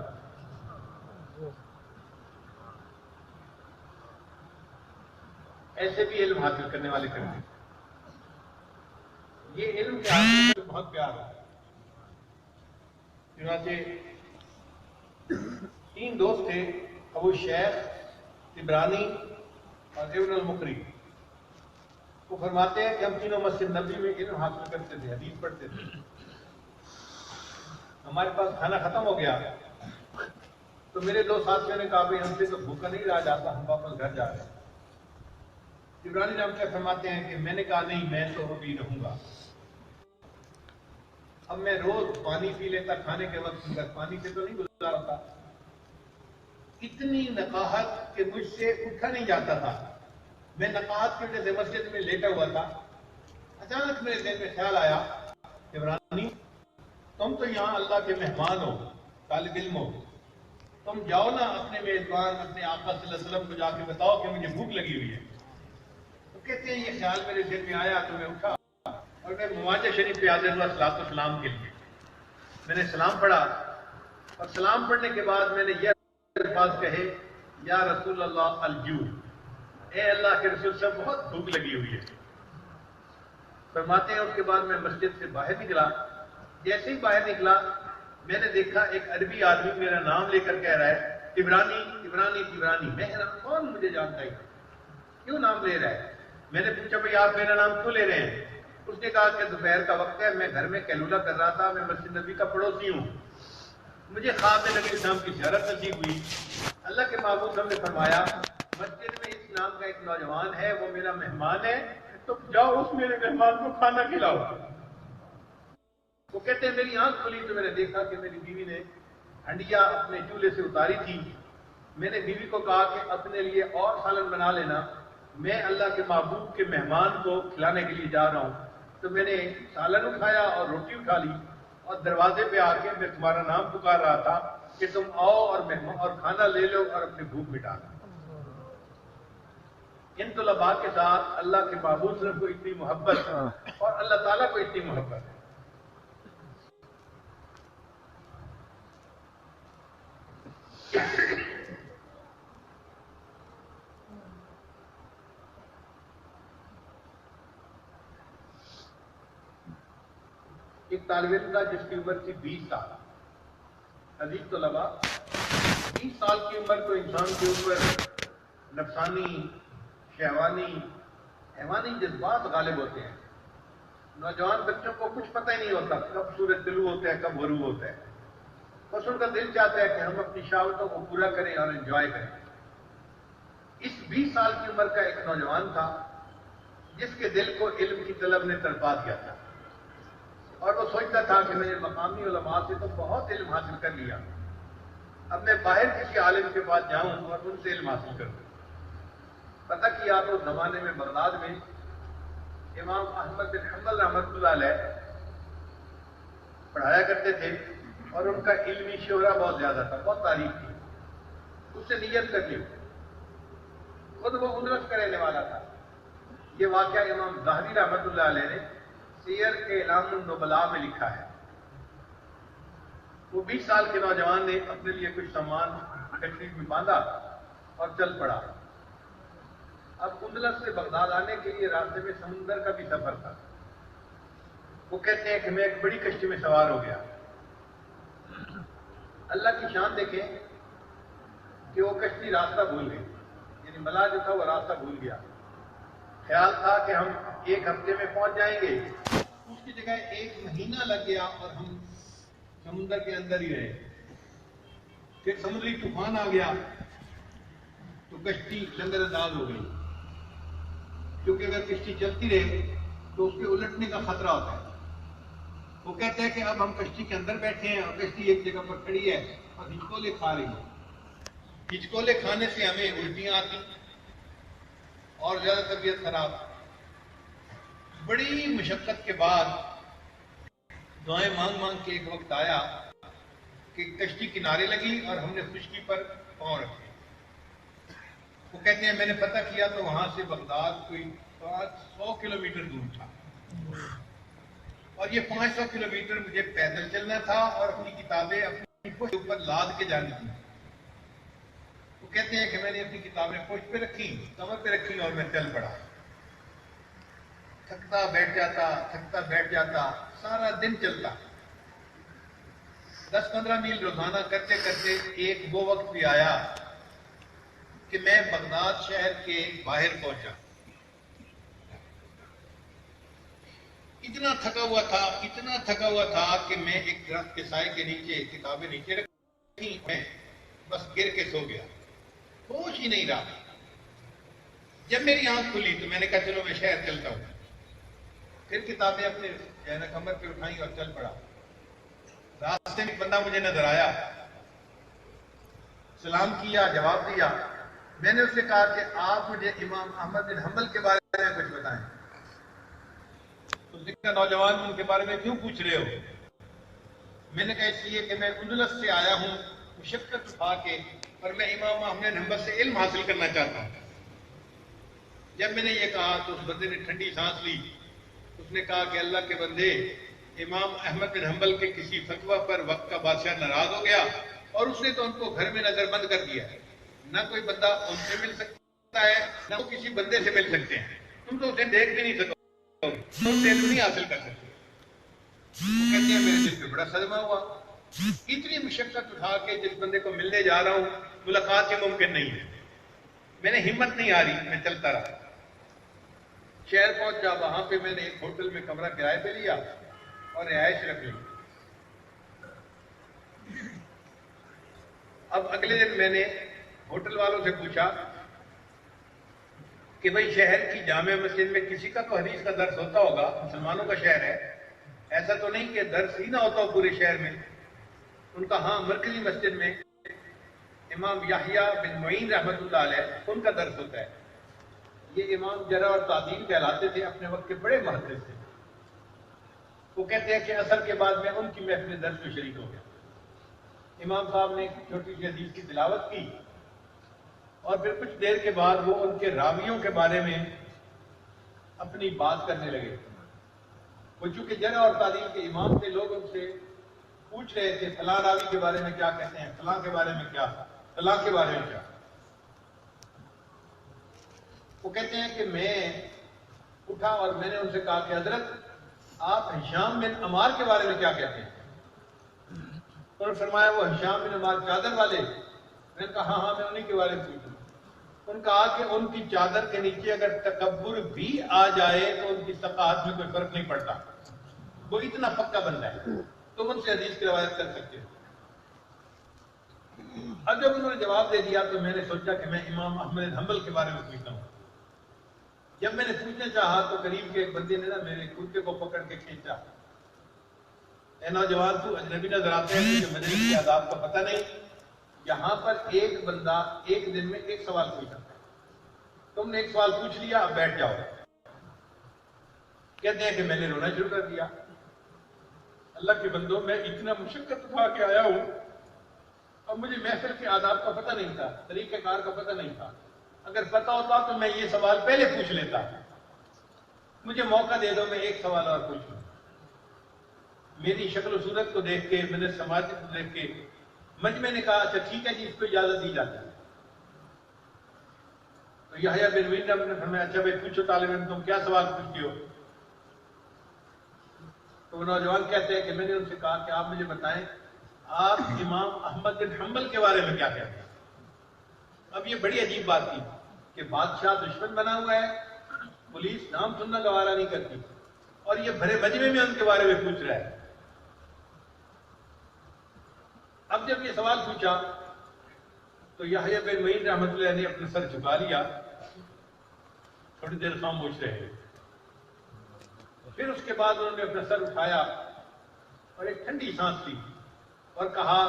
ایسے بھی علم حاصل کرنے والے کرتے. یہ علم کے حاصل سے بہت پیار ہے. چنانچہ 3 دوست تھے، ابو شیخ، طبرانی اور ابن المقری. وہ فرماتے ہیں کہ ہم تینوں مسجد نبی میں علم حاصل کرتے تھے، حدیث پڑھتے تھے. ہمارے پاس کھانا ختم ہو گیا تو میرے 2 ساتھیوں نے کہا بھائی ہم سے تو بھوکا نہیں رہا جاتا، ہم واپس گھر جا رہے ہیں. طبرانی رحمۃ اللہ فرماتے ہیں کہ میں نے کہا نہیں، میں تو ابھی رہوں گا. اب میں روز پانی پی لیتا کھانے کے وقت، مگر پانی سے تو نہیں گزارتا. اتنی نقاہت کہ مجھ سے اٹھا نہیں جاتا تھا. میں نقاہت کی وجہ سے مسجد میں لیٹا ہوا تھا. اچانک میرے ذہن میں خیال آیا، طبرانی تم تو یہاں اللہ کے مہمان ہو، طالب علم ہو، تم جاؤ نا اپنے میزبان اپنے آقا صلی اللہ علیہ وسلم کو جا کے بتاؤ کہ مجھے بھوک لگی ہوئی ہے. تو کہتے ہیں یہ خیال میرے ذہن میں آیا تو میں اٹھا اور میں مواجہ شریف پہ حاضر ہوا صلاۃ السلام کے لیے. میں نے سلام پڑھا اور سلام پڑھنے کے بعد میں نے یہ الفاظ کہے، یا رسول اللہ الجوع، اے اللہ کے رسول صاحب بہت بھوک لگی ہوئی ہے. فرماتے ہیں اس کے بعد میں مسجد سے باہر نکلا. جیسے ہی باہر نکلا میں نے دیکھا ایک عربی آدمی میرا نام لے کر کہہ رہا ہے طبرانی طبرانی طبرانی. میں حیران، کون مجھے جانتا ہے، کیوں نام لے رہا ہے؟ میں نے پوچھا بھائی آپ میرا نام کیوں لے رہے ہیں؟ اس نے کہا کہ دوپہر کا وقت ہے، میں گھر میں کیلولا کر رہا تھا، میں مسجد نبی کا پڑوسی ہوں، مجھے خواب میں نبی اسلام کی زیارت نصیب ہوئی. اللہ کے محبوب صاحب نے فرمایا مسجد میں اس نام کا ایک نوجوان ہے، وہ میرا مہمان ہے، تو جاؤ اس میرے مہمان کو کھانا کھلاؤ. وہ کہتے ہیں میری آنکھ کھلی تو میں نے دیکھا کہ میری بیوی نے ہنڈیا اپنے چولہے سے اتاری تھی. میں نے بیوی کو کہا کہ اپنے لیے اور سالن بنا لینا، میں اللہ کے محبوب کے مہمان کو کھلانے کے لیے جا رہا ہوں. تو میں نے سالن اٹھایا اور روٹی اٹھا لی اور دروازے پہ آ کے میں تمہارا نام پکار رہا تھا کہ تم آؤ اور کھانا لے لو اور اپنی بھوک مٹا لو. ان طلباء کے ساتھ اللہ کے محبوب صرف کو اتنی محبت اور اللہ تعالیٰ کو اتنی محبت ہے. ایک طالب علم تھا جس کی عمر تھی 20 سال. عزیز طلباء، 20 سال کی عمر کو انسان کے اوپر نفسانی، شہوانی، حیوانی جذبات غالب ہوتے ہیں. نوجوان بچوں کو کچھ پتہ ہی نہیں ہوتا کب سورج طلوع ہوتا ہے کب غروب ہوتا ہے. بس ان کا دل چاہتا ہے کہ ہم اپنی شہوتوں کو پورا کریں اور انجوائے کریں. اس 20 سال کی عمر کا ایک نوجوان تھا جس کے دل کو علم کی طلب نے تڑپا دیا تھا اور وہ سوچتا تھا کہ میں نے مقامی علماء سے تو بہت علم حاصل کر لیا، اب میں باہر کسی عالم کے پاس جاؤں اور ان سے علم حاصل کروں. پتہ کیا تو اس زمانے میں بغداد میں امام احمد بن حنبل رحمۃ اللہ علیہ پڑھایا کرتے تھے اور ان کا علمی شہرہ بہت زیادہ تھا، بہت تعریف تھی. اس سے نیت کر لی، خود وہ اندلس کا رہنے والا تھا. یہ واقعہ امام ظاہری رحمۃ اللہ علیہ نے سیر کے اعلام النبلاء میں لکھا ہے. وہ 20 سال کے نوجوان نے اپنے لیے کچھ سامان ٹیکسی میں باندھا اور چل پڑا. اب اندلس سے بغداد آنے کے لیے راستے میں سمندر کا بھی سفر تھا. وہ کہتے ہیں کہ میں ایک بڑی کشتی میں سوار ہو گیا. اللہ کی شان دیکھیں کہ وہ کشتی راستہ بھول گئی، یعنی ملا جو تھا وہ راستہ بھول گیا. خیال تھا کہ ہم 1 ہفتے میں پہنچ جائیں گے اس کی جگہ 1 مہینہ لگ گیا اور ہم سمندر کے اندر ہی رہے. پھر سمندری طوفان آ گیا تو کشتی لنگر انداز ہو گئی، کیونکہ اگر کشتی چلتی رہے تو اس کے الٹنے کا خطرہ ہوتا ہے. وہ کہتے ہیں کہ اب ہم کشتی کے اندر بیٹھے ہیں اور کشتی ایک جگہ پر کھڑی ہے اور ہچکولے کھا رہی ہے. ہچکولے کھانے سے ہمیں الٹیاں آتی اور زیادہ طبیعت خراب. بڑی مشقت کے بعد دعائیں مانگ مانگ کے ایک وقت آیا کہ کشتی کنارے لگی اور ہم نے خشکی پر پاؤں رکھے. وہ کہتے ہیں میں نے پتہ کیا تو وہاں سے بغداد کوئی 100 کلومیٹر دور تھا اور یہ 500 کلومیٹر مجھے پیدل چلنا تھا اور اپنی کتابیں اپنی پشت اوپر لاد کے جانی تھی. وہ کہتے ہیں کہ میں نے اپنی کتابیں پشت پہ رکھی، کمر پہ رکھی اور میں چل پڑا. تھکتا بیٹھ جاتا سارا دن چلتا. 10-15 میل روزانہ کرتے کرتے ایک وہ وقت بھی آیا کہ میں بغداد شہر کے باہر پہنچا. اتنا تھکا ہوا تھا کہ میں ایک درخت کے سائے کے نیچے کتابیں نیچے رکھی، میں بس گر کے سو گیا، ہوش ہی نہیں رہا. جب میری آنکھ کھلی تو میں نے کہا چلو میں شہر چلتا ہوں. پھر کتابیں اپنے کمر پہ اٹھائیں اور چل پڑا. راستے میں ایک بندہ مجھے نظر آیا، سلام کیا، جواب دیا. میں نے اس سے کہا کہ آپ مجھے امام احمد بن حنبل کے بارے میں کچھ بتائیں. اس نے کہا نوجوان ان کے بارے میں کیوں پوچھ رہے ہو؟ میں نے کہا اس لیے کہ میں اندلس سے آیا ہوں مشقت اٹھا کے، اور میں امام احمد بن حنبل سے علم حاصل کرنا چاہتا ہوں. جب میں نے یہ کہا تو اس بندے نے ٹھنڈی سانس لی. اس نے کہا کہ اللہ کے بندے، امام احمد بن حنبل کے کسی فتویٰ پر وقت کا بادشاہ ناراض ہو گیا اور اس نے تو ان کو گھر میں نظر بند کر دیا. نہ کوئی بندہ ان سے مل سکتا ہے نہ وہ کسی بندے سے مل سکتے ہیں. تم تو اسے دیکھ بھی نہیں سکو، تم علم نہیں حاصل کر سکتے. وہ کہتے ہیں میرے دل پہ بڑا صدمہ ہوا. اتنی مشقت اٹھا کے جس بندے کو ملنے جا رہا ہوں ملاقات ہی ممکن نہیں ہے. میں نے ہمت نہیں آ رہی، میں چلتا رہا. شہر پہنچا، وہاں پہ میں نے ایک ہوٹل میں کمرہ کرائے پہ لیا اور رہائش رکھ لی. اب اگلے دن میں نے ہوٹل والوں سے پوچھا کہ بھئی شہر کی جامع مسجد میں کسی کا تو حدیث کا درس ہوتا ہوگا، مسلمانوں کا شہر ہے، ایسا تو نہیں کہ درس ہی نہ ہوتا ہو پورے شہر میں؟ ان کا ہاں، مرکزی مسجد میں امام یحییٰ بن معین رحمۃ اللہ علیہ ان کا درس ہوتا ہے. یہ امام جرح اور تعدیل کہلاتے تھے، اپنے وقت کے بڑے محدث تھے. وہ کہتے ہیں کہ عصر کے بعد میں ان کی محفل درس میں شریک ہو گیا. امام صاحب نے چھوٹی سی حدیث کی تلاوت کی اور پھر کچھ دیر کے بعد وہ ان کے راویوں کے بارے میں اپنی بات کرنے لگے. وہ چونکہ جرح اور تعدیل کے امام تھے، لوگ ان سے پوچھ رہے تھے فلاں راوی کے بارے میں کیا کہتے ہیں، فلاں کے بارے میں کیا، فلاں کے بارے میں کیا. وہ کہتے ہیں کہ میں اٹھا اور میں نے ان سے کہا کہ حضرت آپ ہشام بن عمار کے بارے میں کیا کہتے ہیں؟ انہوں نے فرمایا وہ ہشام بن عمار چادر والے؟ میں نے کہا ہاں میں انہی کے بارے میں پوچھوں. انہوں نے کہا کہ ان کی چادر کے نیچے اگر تکبر بھی آ جائے تو ان کی ثقافت میں کوئی فرق نہیں پڑتا، وہ اتنا پکا بندہ ہے، تم ان سے حدیث کی روایت کر سکتے ہو. اب جب انہوں نے جواب دے دیا تو میں نے سوچا کہ میں امام احمد بن حنبل کے بارے میں پوچھتا ہوں. جب میں نے پوچھنا چاہا تو قریب کے ایک بندے نے نا میرے کرتے کو پکڑ کے کھینچا. اے نوجوان تو اجنبی نظر آتے ہیں، مجھے مدنی کی آداب کا پتہ نہیں. یہاں پر ایک بندہ ایک دن میں ایک سوال پوچھ سکتا ہے، تم نے ایک سوال پوچھ لیا، اب بیٹھ جاؤ. کہتے ہیں کہ میں نے رونا شروع کر دیا. اللہ کے بندوں، میں اتنا مشقت اٹھا کے آیا ہوں اور مجھے محفل کے آداب کا پتہ نہیں تھا، طریقہ کار کا پتہ نہیں تھا. اگر پتہ ہوتا تو میں یہ سوال پہلے پوچھ لیتا. مجھے موقع دے دو میں ایک سوال اور پوچھوں. میری شکل و صورت کو دیکھ کے، میں نے سماج کو دیکھ کے مجمع نے کہا اچھا ٹھیک ہے جی، اس کو اجازت دی جاتی ہے. تو یحییٰ بن معین نے فرمایا اچھا بھائی پوچھو طالب علم، تم کیا سوال پوچھتے ہو؟ تو وہ نوجوان کہتے ہیں کہ میں نے ان سے کہا کہ آپ مجھے بتائیں آپ امام احمد بن حنبل کے بارے میں کیا کہتے ہیں؟ اب یہ بڑی عجیب بات تھی کہ بادشاہ دشمن بنا ہوا ہے، پولیس نام سننا گوارا نہیں کرتی، اور یہ بھرے مجمع میں ان کے بارے میں پوچھ رہا ہے. اب جب یہ سوال پوچھا تو یحییٰ بن معین رحمۃ اللہ نے اپنا سر جھکا لیا، تھوڑی دیر خاموش رہے. پھر اس کے بعد انہوں نے اپنا سر اٹھایا اور ایک ٹھنڈی سانس لی اور کہا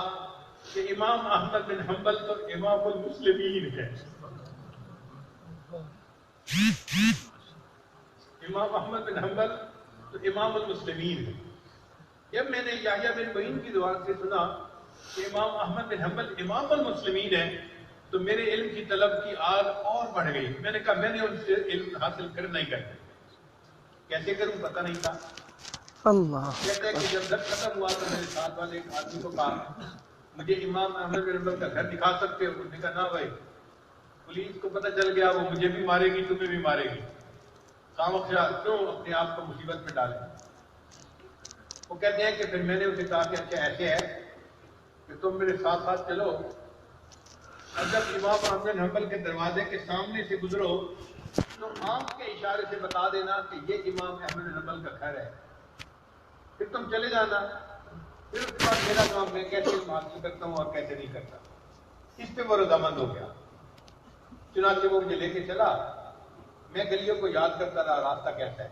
کہ امام احمد بن حنبل تو امام المسلمین ہے. امام احمد بن حنبل تو امام المسلمین ہے. جب میں نے یحییٰ بن معین کی زبان سے سنا کہ امام احمد بن حنبل امام المسلمین ہے تو میرے علم کی طلب کی آگ اور بڑھ گئی. میں نے کہا میں نے ان سے علم حاصل کرنا ہی کرنا. کیسے کروں پتہ نہیں تھا. اللہ کہتے ہیں کہ جب درس ختم ہوا تو میرے ساتھ والے ایک آدمی کو کہا مجھے امام احمد بن حنبل کا گھر دکھا سکتے ہو؟ انہوں نے کہا نہ بھائی، پولیس کو پتہ چل گیا وہ مجھے بھی مارے گی تمہیں بھی مارے گی، خامخواہ کیوں اپنے آپ کو مصیبت میں ڈالیں. وہ کہتے ہیں کہ پھر میں نے اسے کہا کہ اچھا ایسے ہے کہ تم میرے ساتھ ساتھ چلو، اور جب امام احمد بن حنبل کے دروازے کے سامنے سے گزرو تو آنکھ کے اشارے سے بتا دینا کہ یہ امام احمد بن حنبل کا گھر ہے. پھر تم چلے جانا. پھر اس کے بعد میرا کام میں کیسے حاصل کرتا ہوں اور کیسے نہیں کرتا. اس پہ وہ رضامند ہو گیا. چنانچہ وہ مجھے لے کے چلا. میں گلیوں کو یاد کرتا رہا راستہ کیسا ہے.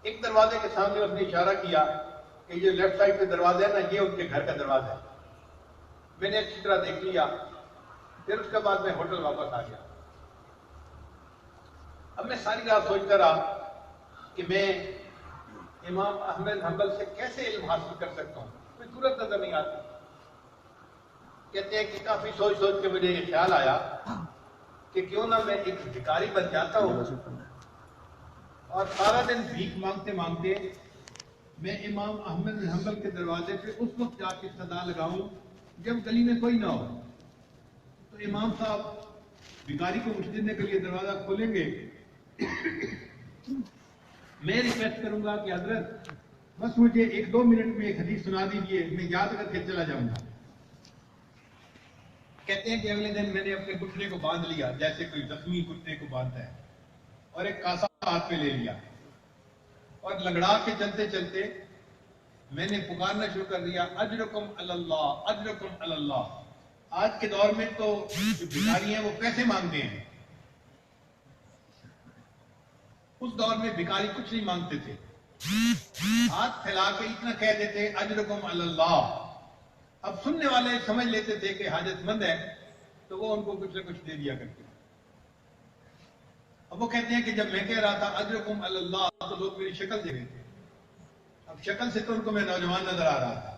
ایک دروازے کے سامنے اس نے اشارہ کیا کہ یہ لیفٹ سائڈ پہ دروازہ ہے نا، یہ ان کے گھر کا دروازہ ہے. میں نے اچھی طرح دیکھ لیا. پھر اس کے بعد میں ہوٹل واپس آ گیا. اب میں ساری رات سوچتا رہا کہ میں امام احمد حنبل سے کیسے علم حاصل کر سکتا ہوں. کوئی صورت نظر نہیں آتی. کہتے ہیں کہ کافی سوچ سوچ کے مجھے یہ خیال آیا کہ کیوں نہ میں ایک بھکاری بن جاتا ہوں اور سارا دن بھیک مانگتے مانگتے میں امام احمد بن حنبل کے دروازے پہ اس وقت جا کے صدا لگاؤں جب گلی میں کوئی نہ ہو. تو امام صاحب بھکاری کو کچھ دینے کے لیے دروازہ کھولیں گے. میں ریکویسٹ کروں گا کہ حضرت بس مجھے 1-2 منٹ میں ایک حدیث سنا دیجیے، میں یاد کر کے چلا جاؤں گا. کہتے ہیں کہ اگلے دن میں نے اپنے گھٹنے کو باندھ لیا جیسے کوئی زخمی گھٹنے کو باندھتا ہے، اور ایک کاسا ہاتھ پہ لے لیا اور لنگڑا کے چلتے چلتے میں نے پکارنا شروع کر دیا اجرکم اللہ اجرکم اللہ. آج کے دور میں تو جو بھکاری ہیں وہ پیسے مانگتے ہیں. اس دور میں بھکاری کچھ نہیں مانگتے تھے، ہاتھ پھیلا کے اتنا کہہ دیتے اجرکم اللہ. اب سننے والے سمجھ لیتے تھے کہ حاجت مند ہے تو وہ ان کو کچھ نہ کچھ دے دیا کرتے. اب وہ کہتے ہیں کہ جب میں کہہ رہا تھا اجرکم اللہ تو لوگ میری شکل دے رہے تھے. اب شکل سے تو ان کو میں نوجوان نظر آ رہا تھا،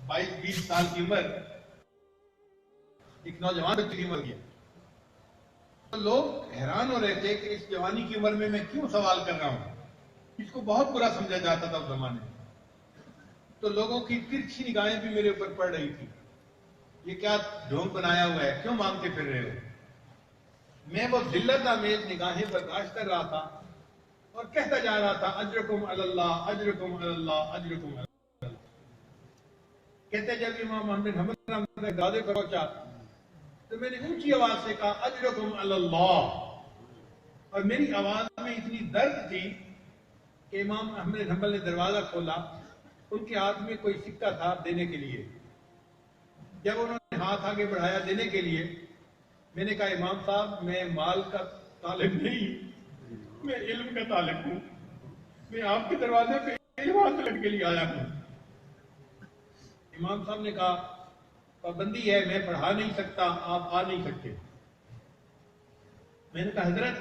22-20 سال کی عمر، ایک نوجوان بچے کی عمر کی. تو لوگ حیران ہو رہے تھے کہ اس جوانی کی عمر میں کیوں سوال کر رہا ہوں. اس کو بہت برا سمجھا جاتا تھا اس زمانے میں. تو لوگوں کی ترچھی نگاہیں بھی میرے اوپر پڑ رہی تھی. یہ کیا ڈھونگ بنایا ہوا ہے، کیوں مانگتے پھر رہے ہو. میں وہ ذلت آمیز نگاہیں برداشت کر رہا تھا اور کہتا جا رہا تھا اجرکم اللہ اجرکم اللہ اجرکم اللہ. کہتے جب امام احمد بن حنبل کے دروازے پر پہنچا تو میں نے اونچی آواز سے کہا اجرکم اللہ، اور میری آواز میں اتنی درد تھی کہ امام احمد بن حنبل نے دروازہ کھولا. ان کے ہاتھ میں کوئی سکہ تھا دینے کے لیے. جب انہوں نے ہاتھ آگے بڑھایا دینے کے لیے، میں نے کہا امام صاحب میں مال کا طالب نہیں، میں علم کا طالب ہوں. میں آپ کے دروازے پہ علم حاصل کے لیے آیا ہوں. امام صاحب نے کہا پابندی ہے، میں پڑھا نہیں سکتا، آپ آ نہیں سکتے. میں نے کہا حضرت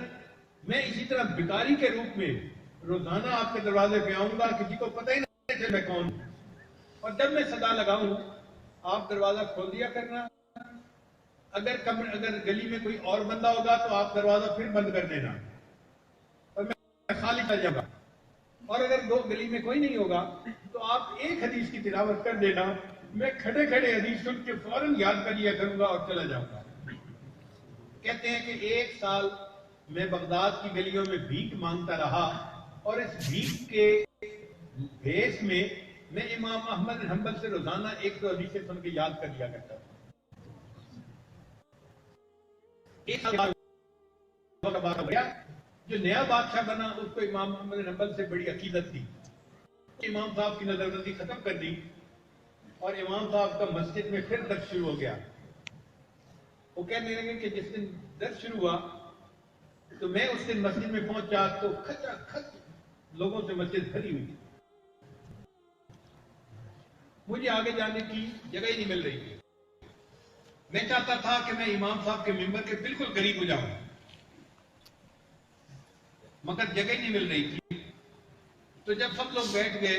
میں اسی طرح بھکاری کے روپ میں روزانہ آپ کے دروازے پہ آؤں گا، کسی کو پتہ ہی نہیں چلے میں کون ہوں، اور جب میں صدا لگاؤں آپ دروازہ کھول دیا کرنا. اگر گلی میں کوئی اور بندہ ہوگا تو آپ دروازہ پھر بند کر دینا اور میں خالی چل جاؤں گا. اور اگر گلی میں کوئی نہیں ہوگا تو آپ ایک حدیث کی تلاوت کر دینا، میں کھڑے کھڑے حدیث سن کے فوراً یاد کر لیا کروں گا اور چلا جاؤں گا. کہتے ہیں کہ 1 سال میں بغداد کی گلیوں میں بھیک مانگتا رہا، اور اس بھیک کے بھیس میں میں امام احمد بن حنبل سے روزانہ 1-2 حدیثیں سن کے یاد کر لیا کرتا تھا. 1 سال بعد ہو گیا جو نیا بادشاہ بنا اس کو امام احمد بن حنبل سے بڑی عقیدت تھی. امام صاحب کی نظر بندی ختم کر دی اور امام صاحب کا مسجد میں پھر درس شروع ہو گیا. وہ کہنے لگے کہ جس دن درس شروع ہوا تو میں اس دن مسجد میں پہنچا تو کھچا کھچ لوگوں سے مسجد بھری ہوئی تھی. مجھے آگے جانے کی جگہ ہی نہیں مل رہی تھی. میں چاہتا تھا کہ میں امام صاحب کے ممبر کے بالکل قریب ہو جاؤں, مگر جگہ ہی نہیں مل رہی تھی. تو جب سب لوگ بیٹھ گئے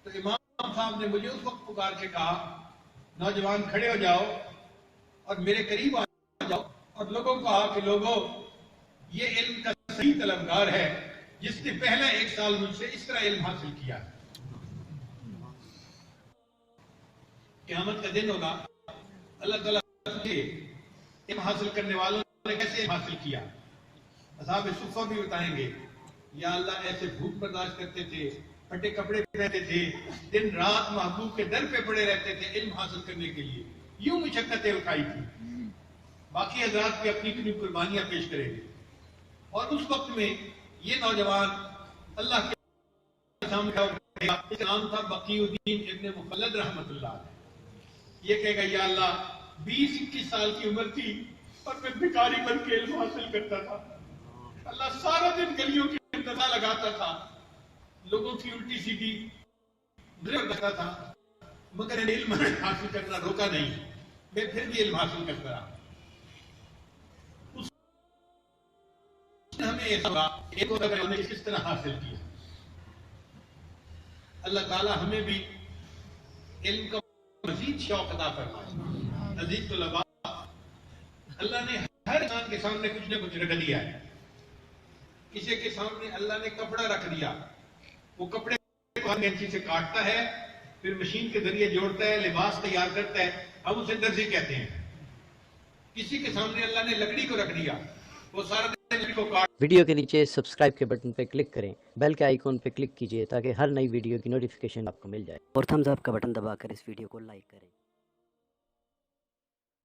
تو امام صاحب نے مجھے اس وقت پکار کے کہا, نوجوان کھڑے ہو جاؤ اور میرے قریب آ جاؤ, اور لوگوں کو کہا کہ لوگوں یہ علم کا صحیح طلبگار ہے جس نے پہلا 1 سال مجھ سے اس طرح علم حاصل کیا. قیامت کا دن ہوگا, اللہ تعالیٰ کے علم حاصل کرنے والوں نے کیسے علم حاصل کیا. اصحاب صفہ بھی بتائیں گے, یا اللہ ایسے بھوک برداشت کرتے تھے, پھٹے کپڑے پہنتے تھے, دن رات محبوب کے در پہ پڑے رہتے تھے علم حاصل کرنے کے لیے, یوں مشقتیں اٹھائی تھی. باقی حضرات بھی اپنی اپنی قربانیاں پیش کریں گے. اور اس وقت میں یہ نوجوان اللہ کے سامنے کھڑا ہوگا, اس کا نام تھا بقی الدین ابن مخلد رحمۃ اللہ علیہ. یہ کہے گا یا اللہ 20-21 سال کی عمر تھی اور میں بھکاری بن کے علم حاصل کرتا تھا. اللہ سارا دن گلیوں کی انتظار لگاتا تھا, لوگوں کی الٹی سیدھی ڈرائیو کرتا تھا, مگر علم حاصل کرنا روکا نہیں, میں پھر بھی علم حاصل کرتا رہا. ہمیں ایک اور ہم نے کس طرح حاصل کیا. اللہ تعالی ہمیں بھی علم کا مزید شوق عطا فرمائے. عزیز طلباء, اللہ نے ہر انسان کے سامنے کچھ نہ کچھ رکھ دیا ہے. کسی کے سامنے اللہ نے کپڑا رکھ دیا, وہ کپڑے کو کینچی سے کاٹتا ہے, پھر مشین کے ذریعے جوڑتا ہے, لباس تیار کرتا ہے, ہم اسے درزی کہتے ہیں. کسی کے سامنے اللہ نے لکڑی کو رکھ دیا, وہ سارا دن لکڑی کو کاٹ. ویڈیو کے نیچے سبسکرائب کے بٹن پہ کلک کریں, بیل کے آئیکن پہ کلک کیجئے تاکہ ہر نئی ویڈیو کی نوٹیفیکیشن آپ کو مل جائے, اور تھمز اپ کا بٹن دبا کر اس ویڈیو کو لائک کریں.